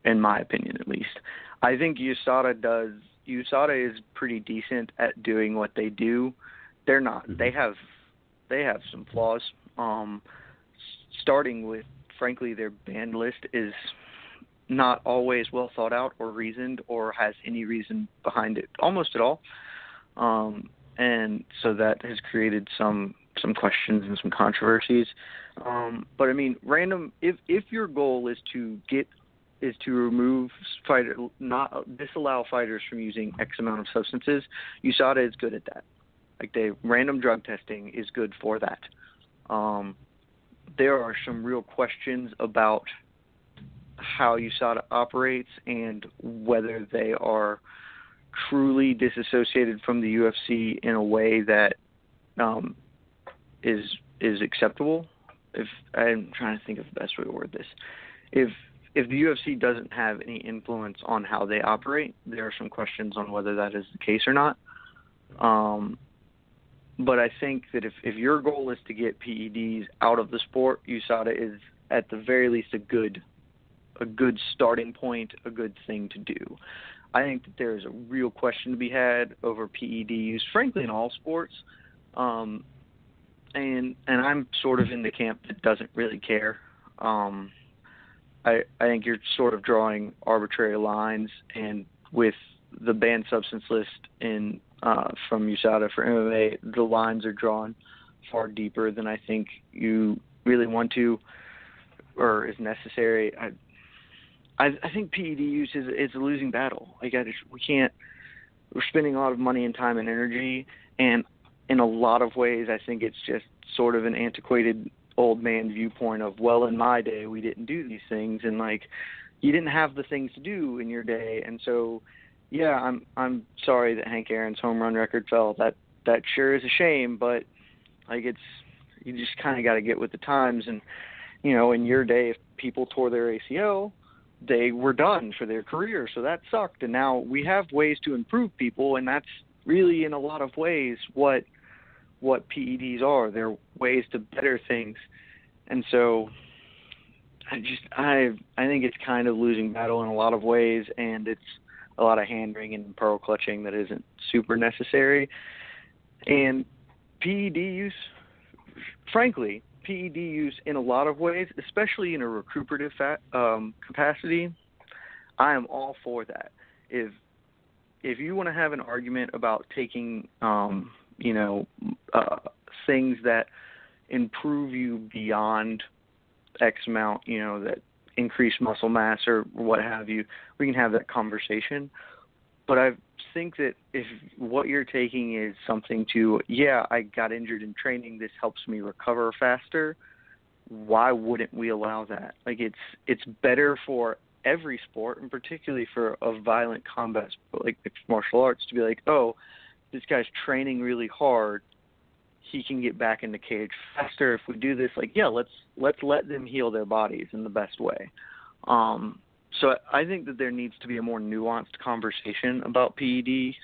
In my opinion, at least, I think USADA is pretty decent at doing what they do. They're not. Mm-hmm. They have some flaws. Starting with, frankly, their ban list is not always well thought out or reasoned or has any reason behind it almost at all. And so that has created some questions and some controversies. But I mean, if your goal is to remove disallow fighters from using X amount of substances, USADA is good at that. Like, random drug testing is good for that. There are some real questions about how USADA operates and whether they are truly disassociated from the UFC in a way that is acceptable. If I'm trying to think of the best way to word this, if the UFC doesn't have any influence on how they operate, there are some questions on whether that is the case or not. But I think that if your goal is to get PEDs out of the sport, USADA is at the very least a good starting point, a good thing to do. I think that there is a real question to be had over PED use, frankly, in all sports. And I'm sort of in the camp that doesn't really care. I think you're sort of drawing arbitrary lines, and with the banned substance list from USADA for MMA, the lines are drawn far deeper than I think you really want to or is necessary. I think PED use is a losing battle. We're spending a lot of money and time and energy, and in a lot of ways I think it's just sort of an antiquated old man viewpoint of, well, in my day we didn't do these things, and like, you didn't have the things to do in your day. And so yeah, I'm sorry that Hank Aaron's home run record fell. That sure is a shame, but like, you just kind of got to get with the times. And in your day, if people tore their ACL, they were done for their career, so that sucked. And now we have ways to improve people, and that's really in a lot of ways what PEDs are. They're ways to better things. And so I think it's kind of losing battle in a lot of ways, and it's a lot of hand-wringing and pearl clutching that isn't super necessary. And PED use, frankly, PED use in a lot of ways, especially in a recuperative capacity, I am all for that. If you want to have an argument about taking, things that improve you beyond X amount, that increase muscle mass or what have you, we can have that conversation. But I think that if what you're taking is something to, I got injured in training, this helps me recover faster, why wouldn't we allow that? Like, it's better for every sport, and particularly for a violent combat sport like mixed martial arts, to be like, oh, this guy's training really hard, he can get back in the cage faster if we do this. Like, let's let them heal their bodies in the best way. So I think that there needs to be a more nuanced conversation about PEDs,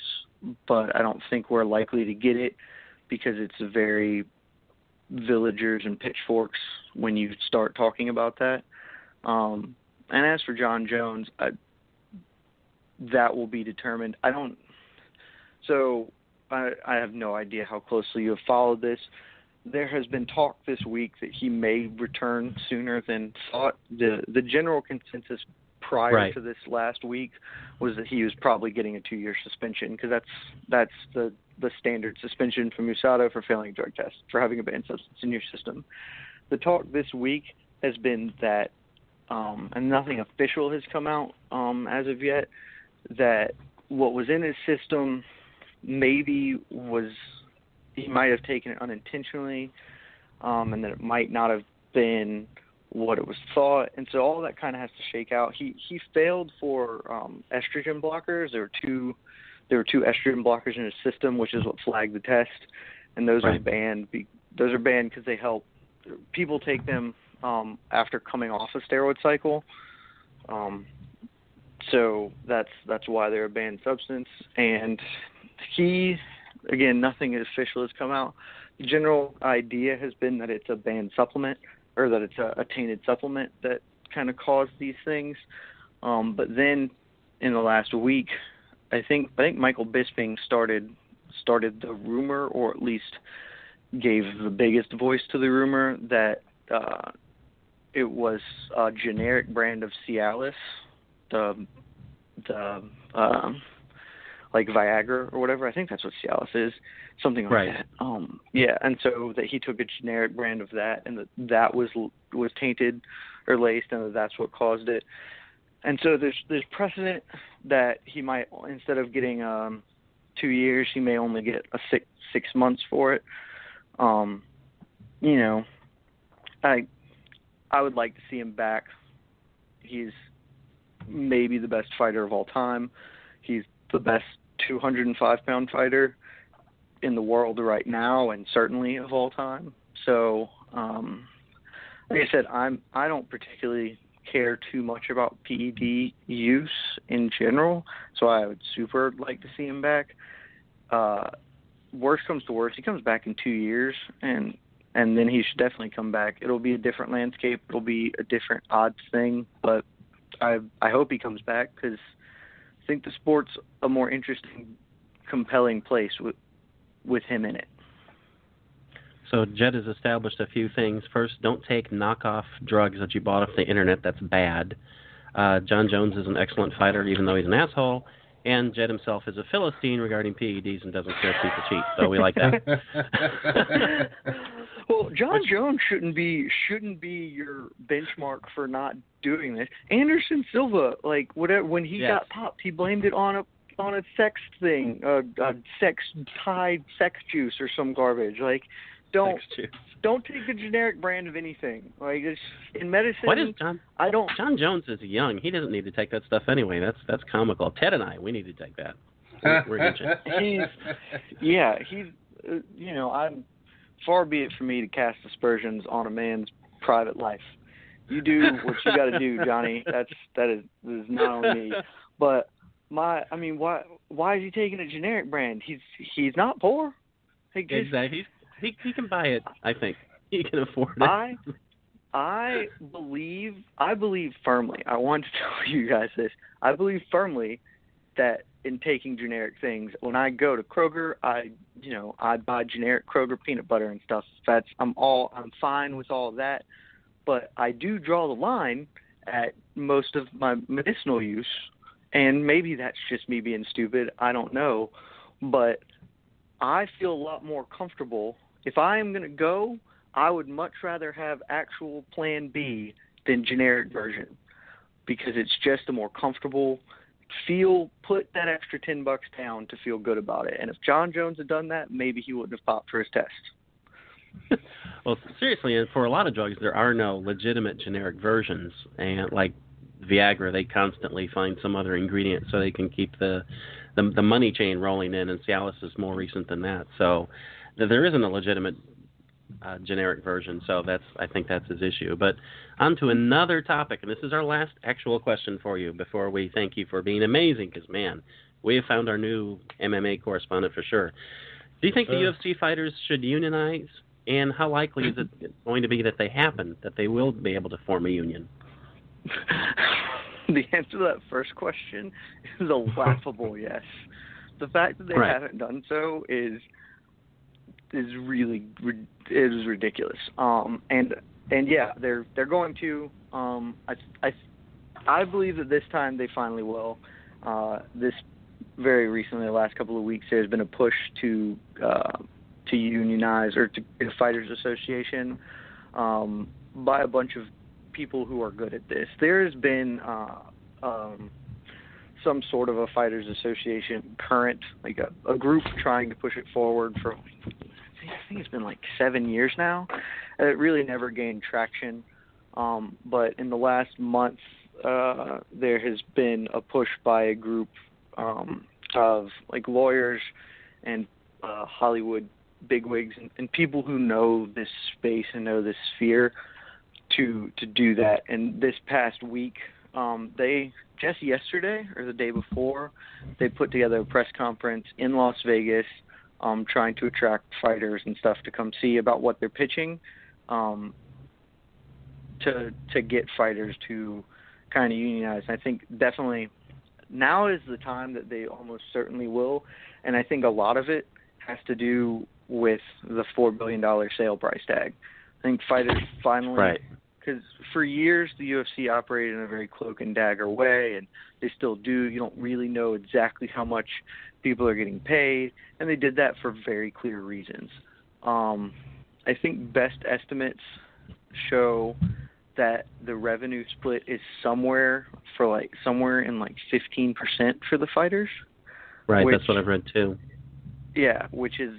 but I don't think we're likely to get it because it's very villagers and pitchforks when you start talking about that. And as for John Jones, that will be determined. I have no idea how closely you have followed this. There has been talk this week that he may return sooner than thought. The general consensus prior to this last week was that he was probably getting a 2-year suspension, because that's the standard suspension from USADA for failing a drug test, for having a banned substance in your system. The talk this week has been that, and nothing official has come out as of yet, that what was in his system maybe he might have taken it unintentionally, and that it might not have been what it was thought. And so all that kind of has to shake out. He failed for estrogen blockers. There were two estrogen blockers in his system, which is what flagged the test, and those are banned. Those are banned because they help people take them after coming off a steroid cycle. So that's why they're a banned substance. And Again, nothing official has come out. The general idea has been that it's a banned supplement, or that it's a tainted supplement that kind of caused these things. But then in the last week, I think Michael Bisping started the rumor, or at least gave the biggest voice to the rumor, that it was a generic brand of Cialis, the like Viagra or whatever. I think that's what Cialis is, something like that. Yeah, and so that he took a generic brand of that, and that was tainted or laced, and that's what caused it. And so there's precedent that he might, instead of getting 2 years, he may only get a six months for it. You know, I would like to see him back. He's maybe the best fighter of all time. He's the best 205-pound fighter in the world right now, and certainly of all time. So, like I said, I don't particularly care too much about PED use in general, so I would super like to see him back. Worst comes to worst, he comes back in 2 years, and then he should definitely come back. It'll be a different landscape. It'll be a different odds thing, but I hope he comes back, because I think the sport's a more interesting, compelling place with him in it. So Jed has established a few things. First, don't take knockoff drugs that you bought off the internet. That's bad. John Jones is an excellent fighter, even though he's an asshole. And Jed himself is a Philistine regarding PEDs and doesn't care if people cheat. So we like that. Well, John Jones shouldn't be your benchmark for not doing this. Anderson Silva, like whatever, when he got popped, he blamed it on a sex thing, a sex-tied sex juice or some garbage. Like, don't take the generic brand of anything. Like, it's, in medicine, what is John? John Jones is young. He doesn't need to take that stuff anyway. That's comical. Ted and I, we need to take that. We're good. He's you know, I'm far be it for me to cast aspersions on a man's private life. You do what you got to do, Johnny. That is not on me. But why is he taking a generic brand? He's not poor. Exactly. He can buy it. I think he can afford it. I believe firmly. I want to tell you guys this. I believe firmly that in taking generic things, when I go to Kroger, I buy generic Kroger peanut butter and stuff. I'm fine with all of that, but I do draw the line at most of my medicinal use, and maybe that's just me being stupid. I don't know, but I feel a lot more comfortable. If I am going to go, I would much rather have actual plan B than generic version, because it's just a more comfortable put that extra $10 down to feel good about it. And if John Jones had done that, maybe he wouldn't have popped for his test. Well, seriously, for a lot of drugs, there are no legitimate generic versions. And like Viagra, they constantly find some other ingredient so they can keep the money chain rolling in, and Cialis is more recent than that. So there isn't a legitimate generic version, so I think that's his issue. But on to another topic, and this is our last actual question for you before we thank you for being amazing, because, man, we have found our new MMA correspondent for sure. Do you think the UFC fighters should unionize, and how likely is it going to be that they will be able to form a union? The answer to that first question is a laughable yes. The fact that they haven't done so is really ridiculous. And yeah, they're going to. I believe that this time they finally will. This very recently, the last couple of weeks, there's been a push to unionize, or to get a fighters association by a bunch of people who are good at this. There has been some sort of a fighters association current, like a group trying to push it forward for, I think it's been like 7 years now. It really never gained traction. But in the last month, there has been a push by a group of like lawyers and Hollywood bigwigs and people who know this space and know this sphere to do that. And this past week, They just yesterday or the day before, they put together a press conference in Las Vegas, trying to attract fighters and stuff to come see about what they're pitching, to get fighters to kind of unionize. I think definitely now is the time that they almost certainly will, and I think a lot of it has to do with the $4 billion sale price tag. I think fighters finally, right, because for years the UFC operated in a very cloak and dagger way, and they still do. You don't really know exactly how much people are getting paid, and they did that for very clear reasons. I think best estimates show that the revenue split is somewhere in 15% for the fighters. Right, that's what I've read too. Yeah, which is,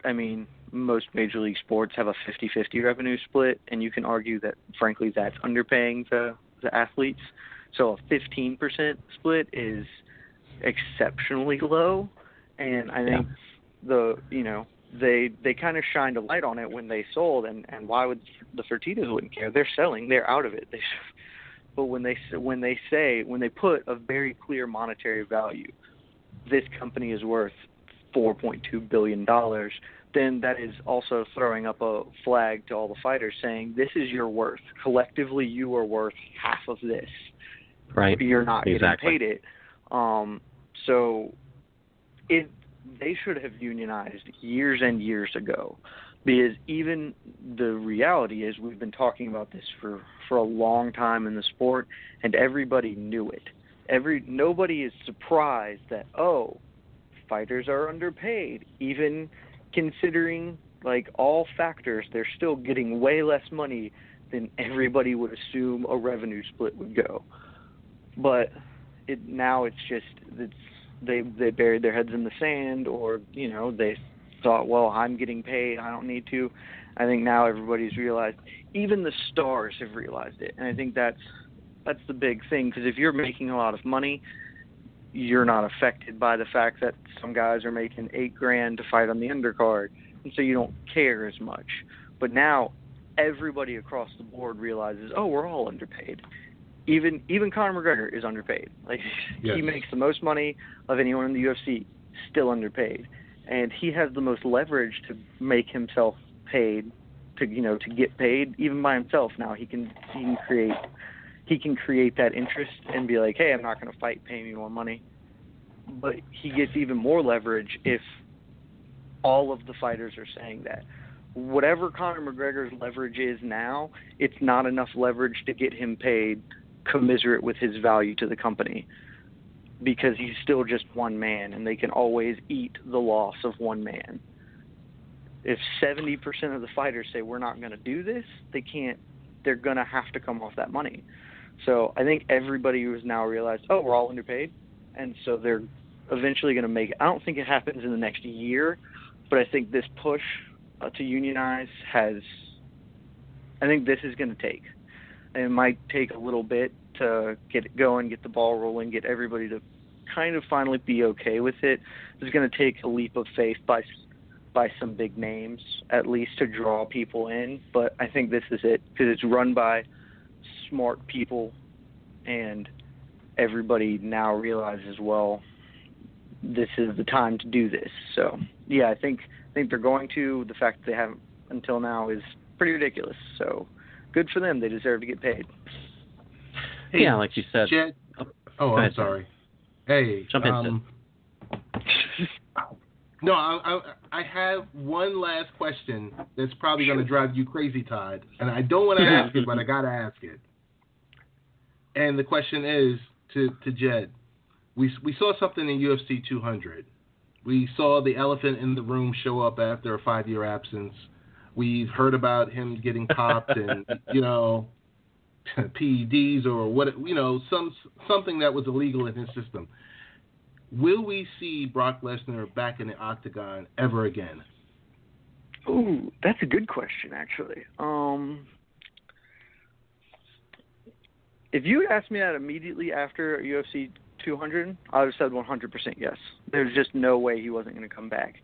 I mean, most Major League sports have a 50-50 revenue split, and you can argue that, frankly, that's underpaying the athletes. So a 15% split is exceptionally low, and I think they kind of shined a light on it when they sold, and why would the Fertittas wouldn't care? They're selling, they're out of it. But when they put a very clear monetary value, this company is worth $4.2 billion, then that is also throwing up a flag to all the fighters saying, this is your worth. Collectively, you are worth half of this. Right. You're not getting paid it. So they should have unionized years and years ago, because even the reality is we've been talking about this for a long time in the sport, and everybody knew it. Nobody is surprised that, fighters are underpaid. Even considering all factors, they're still getting way less money than everybody would assume a revenue split would go. But now it's they buried their heads in the sand, or they thought, well, I'm getting paid, I don't need to. I think now everybody's realized, even the stars have realized it, and I think that's the big thing, because if you're making a lot of money, you're not affected by the fact that some guys are making $8,000 to fight on the undercard, and so you don't care as much. But now everybody across the board realizes, we're all underpaid. Even Conor McGregor is underpaid. Yes. He makes the most money of anyone in the UFC, still underpaid, and he has the most leverage to make himself paid, to get paid even by himself. Now he can create that interest and be like, hey, I'm not going to fight, pay me more money. But he gets even more leverage if all of the fighters are saying that. Whatever Conor McGregor's leverage is now, it's not enough leverage to get him paid commensurate with his value to the company, because he's still just one man, and they can always eat the loss of one man. If 70% of the fighters say we're not going to do this, they can't. They're going to have to come off that money. So I think everybody who has now realized, we're all underpaid, and so they're eventually going to make it. I don't think it happens in the next year, but I think this push to unionize I think this is going to take. And it might take a little bit to get it going, get the ball rolling, get everybody to kind of finally be okay with it. It's going to take a leap of faith by some big names, at least, to draw people in. But I think this is it, because it's run by smart people, and everybody now realizes, well, this is the time to do this. So, yeah, I think they're going to. The fact that they haven't until now is pretty ridiculous. So, good for them. They deserve to get paid. Hey, yeah, like you said. Jed, I'm sorry. Hey, jump in. No, I have one last question that's probably going to drive you crazy, Todd. And I don't want to ask it, but I got to ask it. And the question is to Jed. We saw something in UFC 200. We saw the elephant in the room show up after a 5-year absence. We've heard about him getting popped and, PEDs or what, something that was illegal in his system. Will we see Brock Lesnar back in the octagon ever again? Ooh, that's a good question, actually. If you had asked me that immediately after UFC 200, I would have said 100% yes. There's just no way he wasn't going to come back.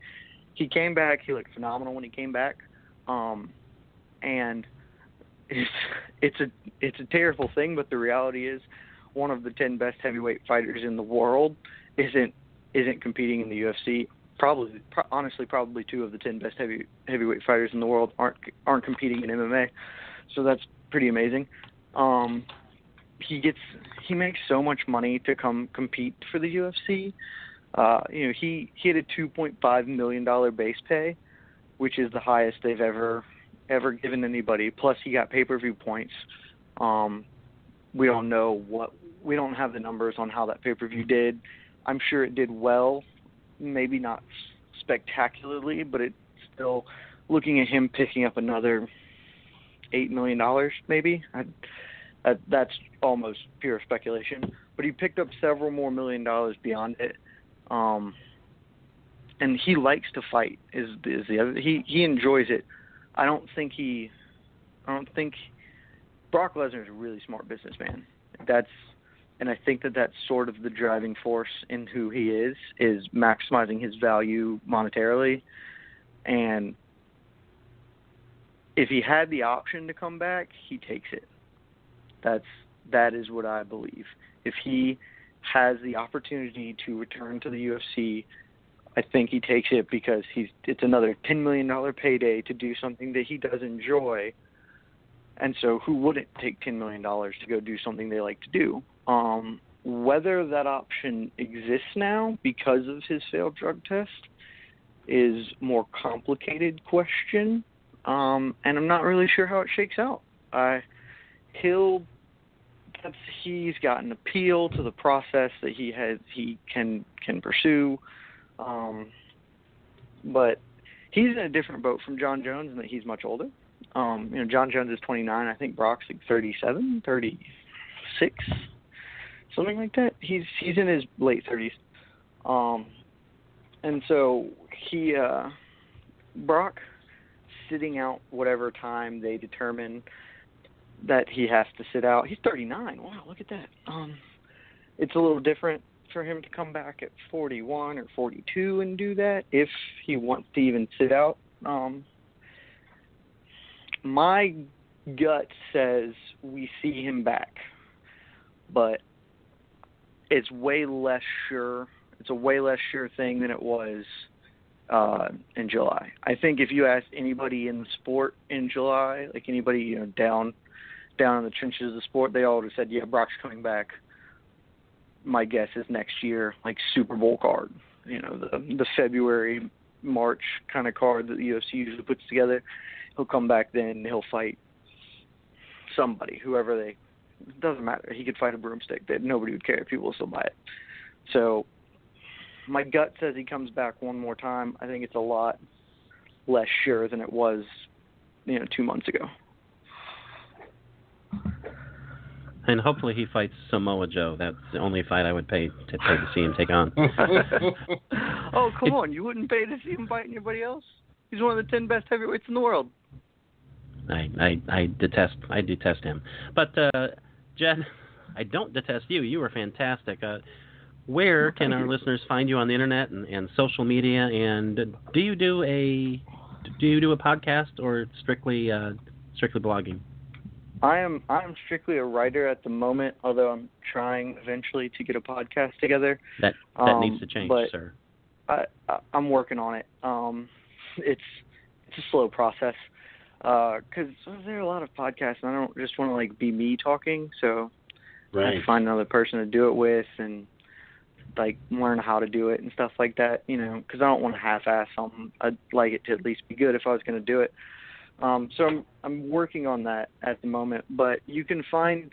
He came back. He looked phenomenal when he came back. And it's a terrible thing, but the reality is one of the 10 best heavyweight fighters in the world isn't competing in the UFC. Honestly, probably 2 of the 10 best heavyweight fighters in the world aren't competing in MMA. So that's pretty amazing. He makes so much money to come compete for the UFC. He had a $2.5 million base pay, which is the highest they've ever given anybody. Plus, he got pay-per-view points. We don't have the numbers on how that pay-per-view did. I'm sure it did well, maybe not spectacularly, but it's still looking at him picking up another $8 million, maybe. That's almost pure speculation. But he picked up several more $1 million beyond it. And he likes to fight. Is the other? He enjoys it. I don't think Brock Lesnar is a really smart businessman. And I think that's sort of the driving force in who he is maximizing his value monetarily. And if he had the option to come back, he takes it. That is what I believe. If he has the opportunity to return to the UFC, I think he takes it because it's another $10 million payday to do something that he does enjoy. And so who wouldn't take $10 million to go do something they like to do? Whether that option exists now because of his failed drug test is more complicated question. And I'm not really sure how it shakes out. He's got an appeal to the process that he can pursue. But he's in a different boat from John Jones in that he's much older. John Jones is 29. I think Brock's like 37, 36, something like that. He's in his late 30s. And so Brock sitting out whatever time they determine that he has to sit out. He's 39. Wow, look at that. It's a little different for him to come back at 41 or 42 and do that if he wants to even sit out. My gut says we see him back, but it's way less sure. It's a way less sure thing than it was in July. I think if you ask anybody in the sport in July, like anybody down in the trenches of the sport, they all would have said, yeah, Brock's coming back. My guess is next year, like Super Bowl card, the February, March kind of card that the UFC usually puts together. He'll come back then. He'll fight somebody, it doesn't matter. He could fight a broomstick. That nobody would care. People will still buy it. So my gut says he comes back one more time. I think it's a lot less sure than it was, 2 months ago. And hopefully he fights Samoa Joe. That's the only fight I would pay to see him take on. Oh, come on. You wouldn't pay to see him fight anybody else? He's one of the 10 best heavyweights in the world. I detest him. But, Jed, I don't detest you. You were fantastic. Where can our listeners find you on the internet and social media? And do you do a podcast or strictly blogging? I'm strictly a writer at the moment, although I'm trying eventually to get a podcast together. That needs to change, sir. I'm working on it. It's a slow process because there are a lot of podcasts, and I don't just want to be me talking. So I have to find another person to do it with and learn how to do it and stuff like that. Because I don't want to half-ass something. I'd like it to at least be good if I was going to do it. So I'm working on that at the moment, but you can find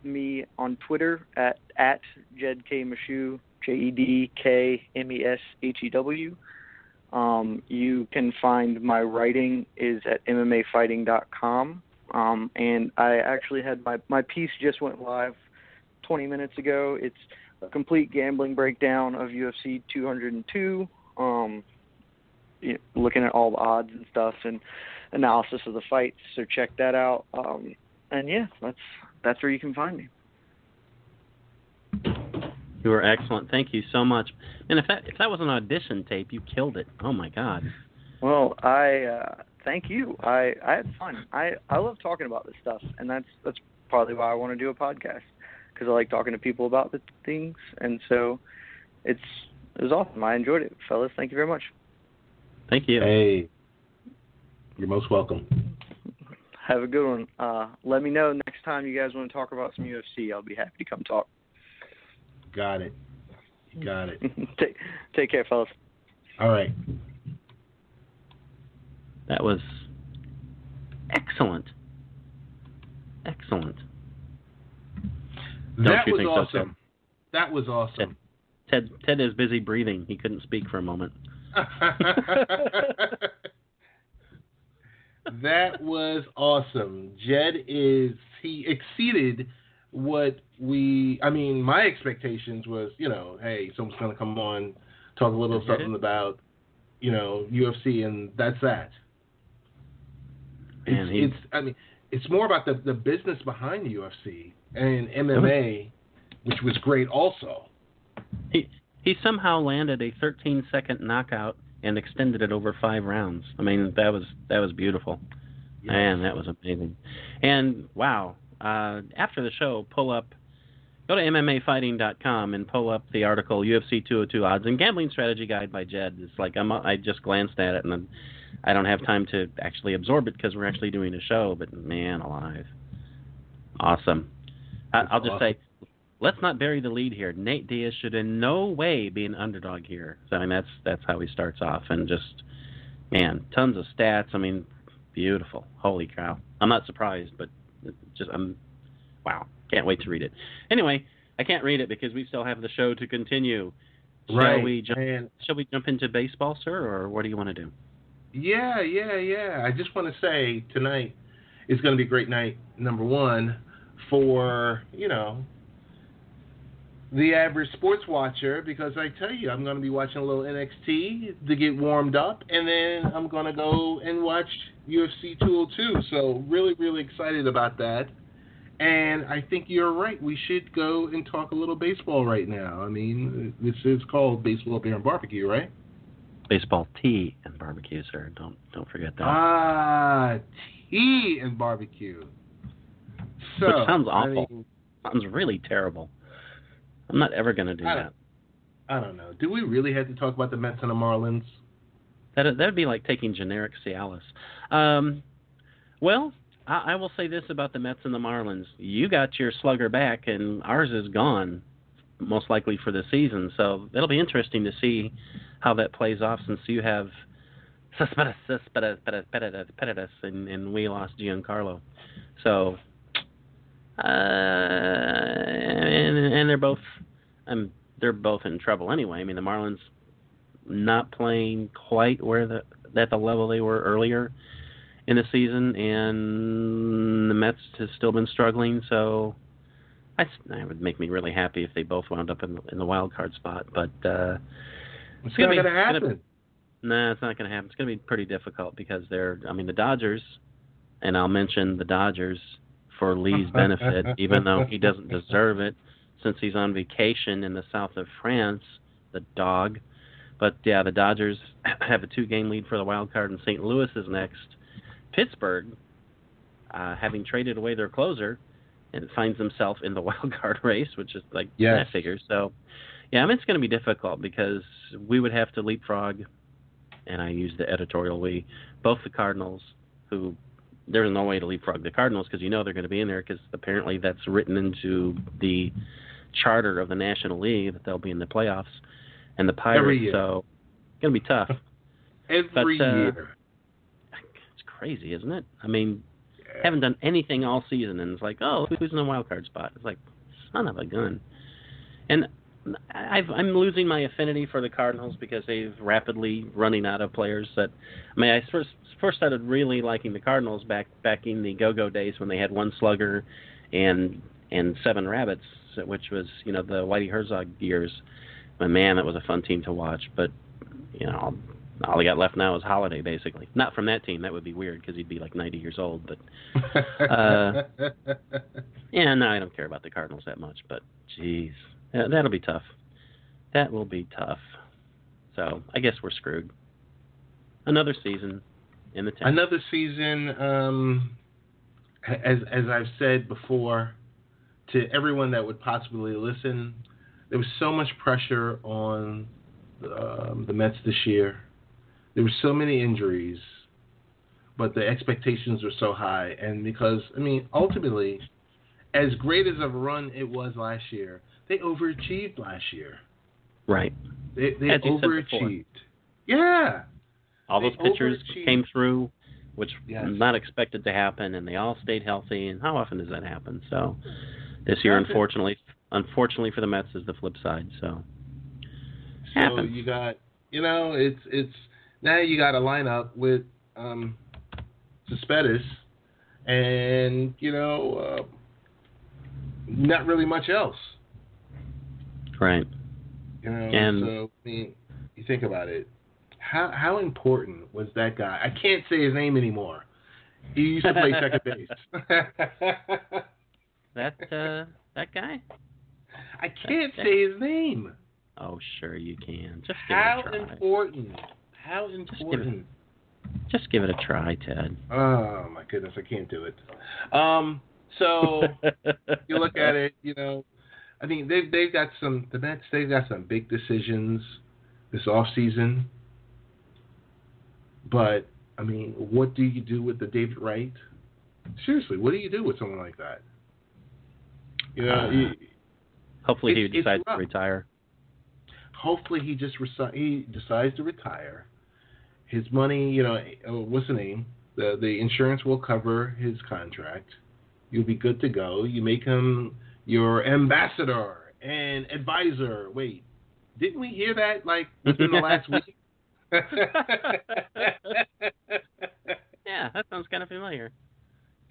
me on Twitter at Jed K. Meshew, JEDKMESHEW. You can find my writing is at MMAfighting.com. And I actually had my piece just went live 20 minutes ago. It's a complete gambling breakdown of UFC 202, looking at all the odds and stuff and analysis of the fights. So check that out. And yeah, that's where you can find me. You were excellent. Thank you so much. And if that was an audition tape, you killed it. Oh my God. Well, thank you. I had fun. I love talking about this stuff, and that's partly why I want to do a podcast. because I like talking to people about the things, and so it was awesome. I enjoyed it, fellas. Thank you very much. Thank you. Hey, you're most welcome. Have a good one. Let me know next time you guys want to talk about some UFC. I'll be happy to come talk. Got it. Got it. Take care, fellas. All right. That was excellent. Excellent. That was think awesome. So, that was awesome. Ted is busy breathing. He couldn't speak for a moment. That was awesome. Jed he exceeded what my expectations was, hey, someone's going to come on, talk a little something about, UFC, and that's that. It's more about the business behind the UFC and MMA, which was great also. He somehow landed a 13-second knockout and extended it over 5 rounds. I mean, that was beautiful. Yes. Man, that was amazing. And wow, after the show, go to MMAfighting.com and pull up the article UFC 202 Odds and Gambling Strategy Guide by Jed. It's like I just glanced at it and I don't have time to actually absorb it because we're actually doing a show. But man, alive, awesome. I'll just say, let's not bury the lead here. Nate Diaz should in no way be an underdog here. So I mean, that's how he starts off, and just tons of stats. I mean, beautiful. Holy cow! I'm not surprised, but wow. Can't wait to read it. Anyway, I can't read it because we still have the show to continue. Right. Shall we jump into baseball, sir, or what do you want to do? Yeah. I just want to say tonight is going to be a great night, number one, for, the average sports watcher, because I tell you, I'm going to be watching a little NXT to get warmed up, and then I'm going to go and watch UFC 202. So really, really excited about that. And I think you're right. We should go and talk a little baseball right now. I mean, this is called Baseball Beer and Barbecue, right? Baseball, tea, and barbecue, sir. Don't forget that. Tea and barbecue. So, which sounds awful. Sounds really terrible. I'm not ever going to do that. I don't know. Do we really have to talk about the Mets and the Marlins? That'd be like taking generic Cialis. Well, I will say this about the Mets and the Marlins. You got your slugger back, and ours is gone, most likely for the season. So it'll be interesting to see how that plays off, since you have Cespedes, and we lost Giancarlo. So, and they're both in trouble anyway. I mean, the Marlins not playing quite at the level they were earlier in the season, and the Mets have still been struggling. So, that would make me really happy if they both wound up in the wild card spot. But it's not going to happen. No, it's not going to happen. It's going to be pretty difficult because the Dodgers, and I'll mention the Dodgers for Lee's benefit, even though he doesn't deserve it since he's on vacation in the south of France, the dog. But yeah, the Dodgers have a 2-game lead for the wild card, and St. Louis is next. Pittsburgh, having traded away their closer, and finds himself in the wild card race, which is like that figure. So, yeah, I mean, it's going to be difficult because we would have to leapfrog, and I use the editorial we, both the Cardinals, who there's no way to leapfrog the Cardinals because they're going to be in there because apparently that's written into the charter of the National League that they'll be in the playoffs, and the Pirates. Every year. So it's going to be tough. Every year. It's crazy, isn't it? I mean, haven't done anything all season, and it's like, oh, who's in the wild card spot? It's like, son of a gun. And I'm losing my affinity for the Cardinals because they've rapidly running out of players. I first started really liking the Cardinals back in the go-go days when they had 1 slugger and 7 rabbits, which was the Whitey Herzog years. But man, that was a fun team to watch. But all they got left now is Holiday, basically. Not from that team. That would be weird because he'd be like 90 years old. But yeah, no, I don't care about the Cardinals that much. But geez. Yeah, that'll be tough. That will be tough. So I guess we're screwed. Another season in the tank. Another season. As I've said before, to everyone that would possibly listen, there was so much pressure on the Mets this year. There were so many injuries, but the expectations were so high. And because, I mean, ultimately, as great as a run it was last year, they overachieved last year. Right. They overachieved. Yeah. All those pitchers came through, which yes. was not expected to happen, and they all stayed healthy. And how often does that happen? So this year, unfortunately for the Mets, is the flip side. So you got, it's now you got a lineup with Cespedes and not really much else. Right. And so I mean, you think about it. How important was that guy? I can't say his name anymore. He used to play second base. That guy? I can't say his name. Oh, sure you can. Just give it a try. How important? Just give it a try, Ted. Oh my goodness, I can't do it. So you look at it, I mean they've got some big decisions this off season. But I mean, what do you do with the David Wright? Seriously, what do you do with someone like that? Hopefully he decides to retire. Hopefully he decides to retire. His money, what's the name? The insurance will cover his contract. You'll be good to go. You make him your ambassador and advisor. Wait, didn't we hear that within the last week? Yeah, that sounds kind of familiar.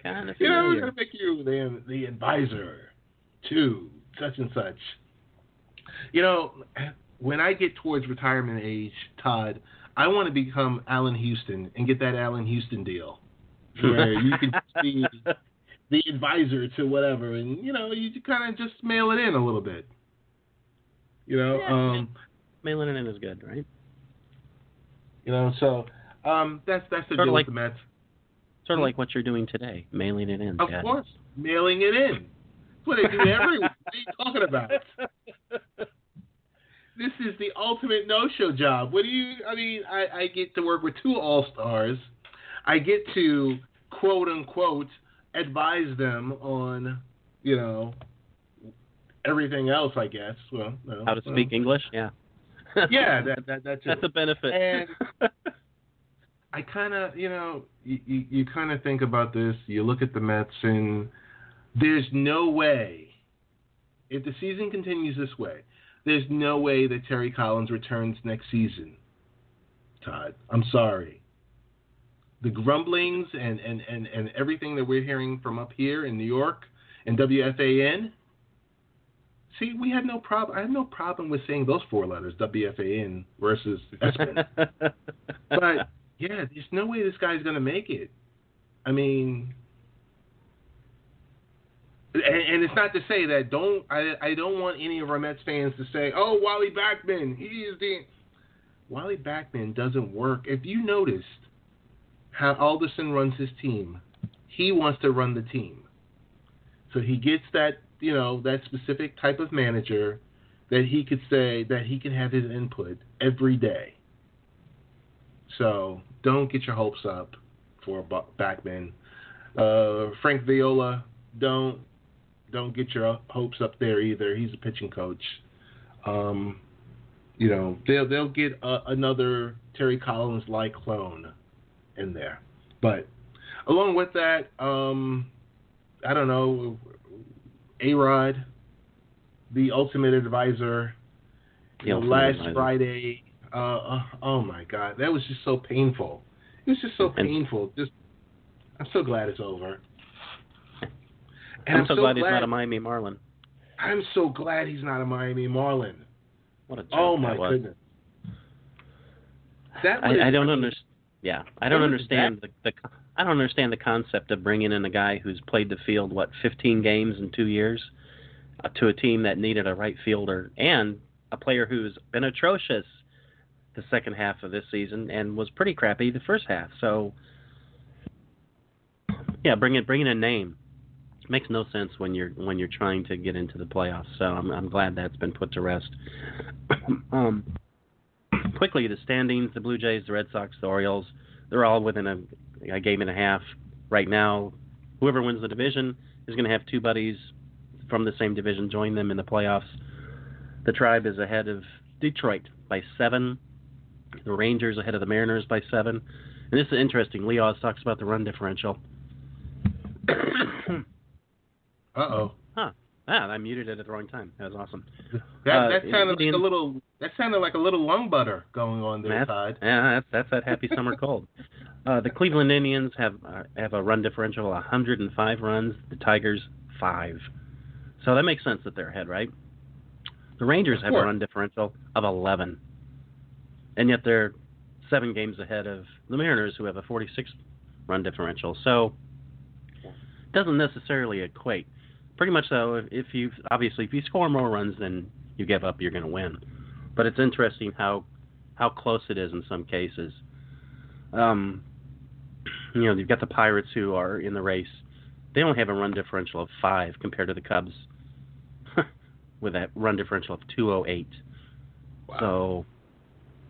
We're going to make you the advisor to such and such. When I get towards retirement age, Todd, I want to become Allen Houston and get that Allen Houston deal where you can be the advisor to whatever, and you kind of just mail it in a little bit. Mailing it in is good, right? So that's the deal with the Mets. Sort of like what you're doing today, mailing it in. Of course, mailing it in. That's what I do every week. What are you talking about? This is the ultimate no-show job. I get to work with two all-stars. I get to, quote-unquote, advise them on, everything else, I guess. Well, how to speak English? Yeah. Yeah, that's a benefit. And I kind of, you kind of think about this. You look at the Mets, and there's no way, if the season continues this way, there's no way that Terry Collins returns next season, Todd. I'm sorry. The grumblings and everything that we're hearing from up here in New York and WFAN, see, we have no problem. I have no problem with saying those four letters, WFAN versus ESPN. But, yeah, there's no way this guy's going to make it. I mean, and it's not to say that I don't want any of our Mets fans to say, oh, Wally Backman, Wally Backman doesn't work. If you noticed how Alderson runs his team, he wants to run the team. So he gets that, that specific type of manager that he could say that he can have his input every day. So don't get your hopes up for Backman. Frank Viola, don't get your hopes up there either. He's a pitching coach. They'll get another Terry Collins-like clone in there. But along with that, I don't know, A-Rod, the ultimate advisor, last Friday, oh my God, that was just so painful. It was just so painful. I'm so glad it's over. And I'm so glad he's not a Miami Marlin. I'm so glad he's not a Miami Marlin. What a joke oh my goodness. I don't understand. Yeah, I don't understand I don't understand the concept of bringing in a guy who's played the field 15 games in 2 years to a team that needed a right fielder and a player who's been atrocious the second half of this season and was pretty crappy the first half. So yeah, bring in a name. makes no sense when you're trying to get into the playoffs. So I'm glad that's been put to rest. Quickly, the standings: the Blue Jays, the Red Sox, the Orioles, they're all within a game and a half right now. Whoever wins the division is going to have two buddies from the same division join them in the playoffs. The Tribe is ahead of Detroit by 7. The Rangers ahead of the Mariners by 7. And this is interesting. Lee always talks about the run differential. Uh-oh. Huh. Ah, I muted it at the wrong time. That was awesome. That sounded like a little lung butter going on there, Todd. Yeah, that's that happy summer cold. The Cleveland Indians have a run differential of 105 runs. The Tigers 5. So that makes sense that they're ahead, right? The Rangers have a run differential of 11, and yet they're 7 games ahead of the Mariners, who have a 46 run differential. So it doesn't necessarily equate. Pretty much though, if you score more runs than you give up, you're going to win. But it's interesting how close it is in some cases. You've got the Pirates who are in the race. They only have a run differential of 5 compared to the Cubs with that run differential of 208. Wow. So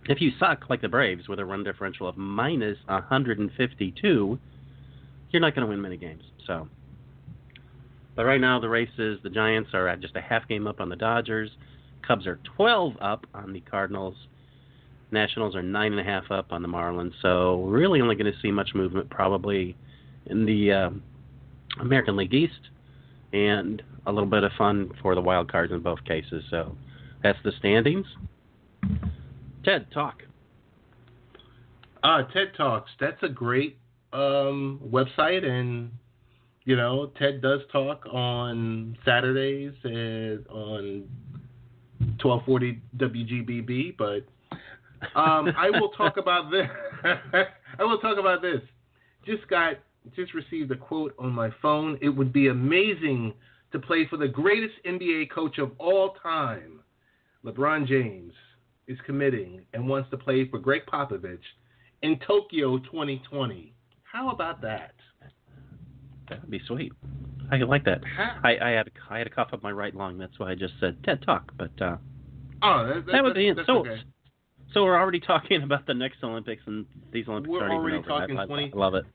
if you suck like the Braves with a run differential of minus 152, you're not going to win many games. So, but right now the race is the Giants are at just a half game up on the Dodgers. Cubs are 12 up on the Cardinals. Nationals are 9.5 up on the Marlins. So we're really only going to see much movement probably in the American League East, and a little bit of fun for the wild cards in both cases. So that's the standings. Ted, talk. TED Talks. That's a great website, and Ted does talk on Saturdays and on 1240 WGBB. But I will talk about this. Just received a quote on my phone. It would be amazing to play for the greatest NBA coach of all time. LeBron James is committing and wants to play for Greg Popovich in Tokyo 2020. How about that? That would be sweet. I like that. I had a cough up my right lung. That's why I just said TED Talk. But that would be so. Okay. So we're already talking about the next Olympics, and these Olympics aren't even over. Talking I love it.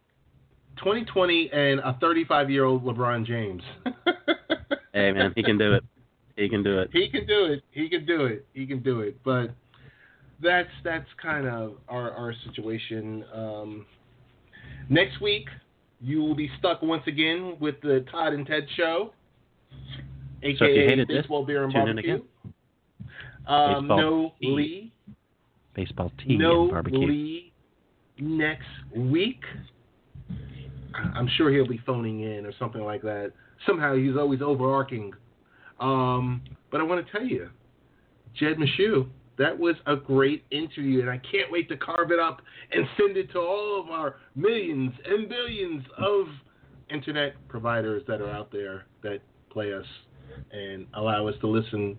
2020 and a 35-year-old LeBron James. Hey, man, he can do it. He can do it. But that's kind of our situation. Next week, you will be stuck once again with the Todd and Ted Show, a.k.a. Baseball, Beer, and Barbecue. No Lee. Baseball, tea, and barbecue. No Lee next week. I'm sure he'll be phoning in or something like that. Somehow he's always overarching. But I want to tell you, Jed Meshew, that was a great interview, and I can't wait to carve it up and send it to all of our millions and billions of internet providers that are out there that play us and allow us to listen,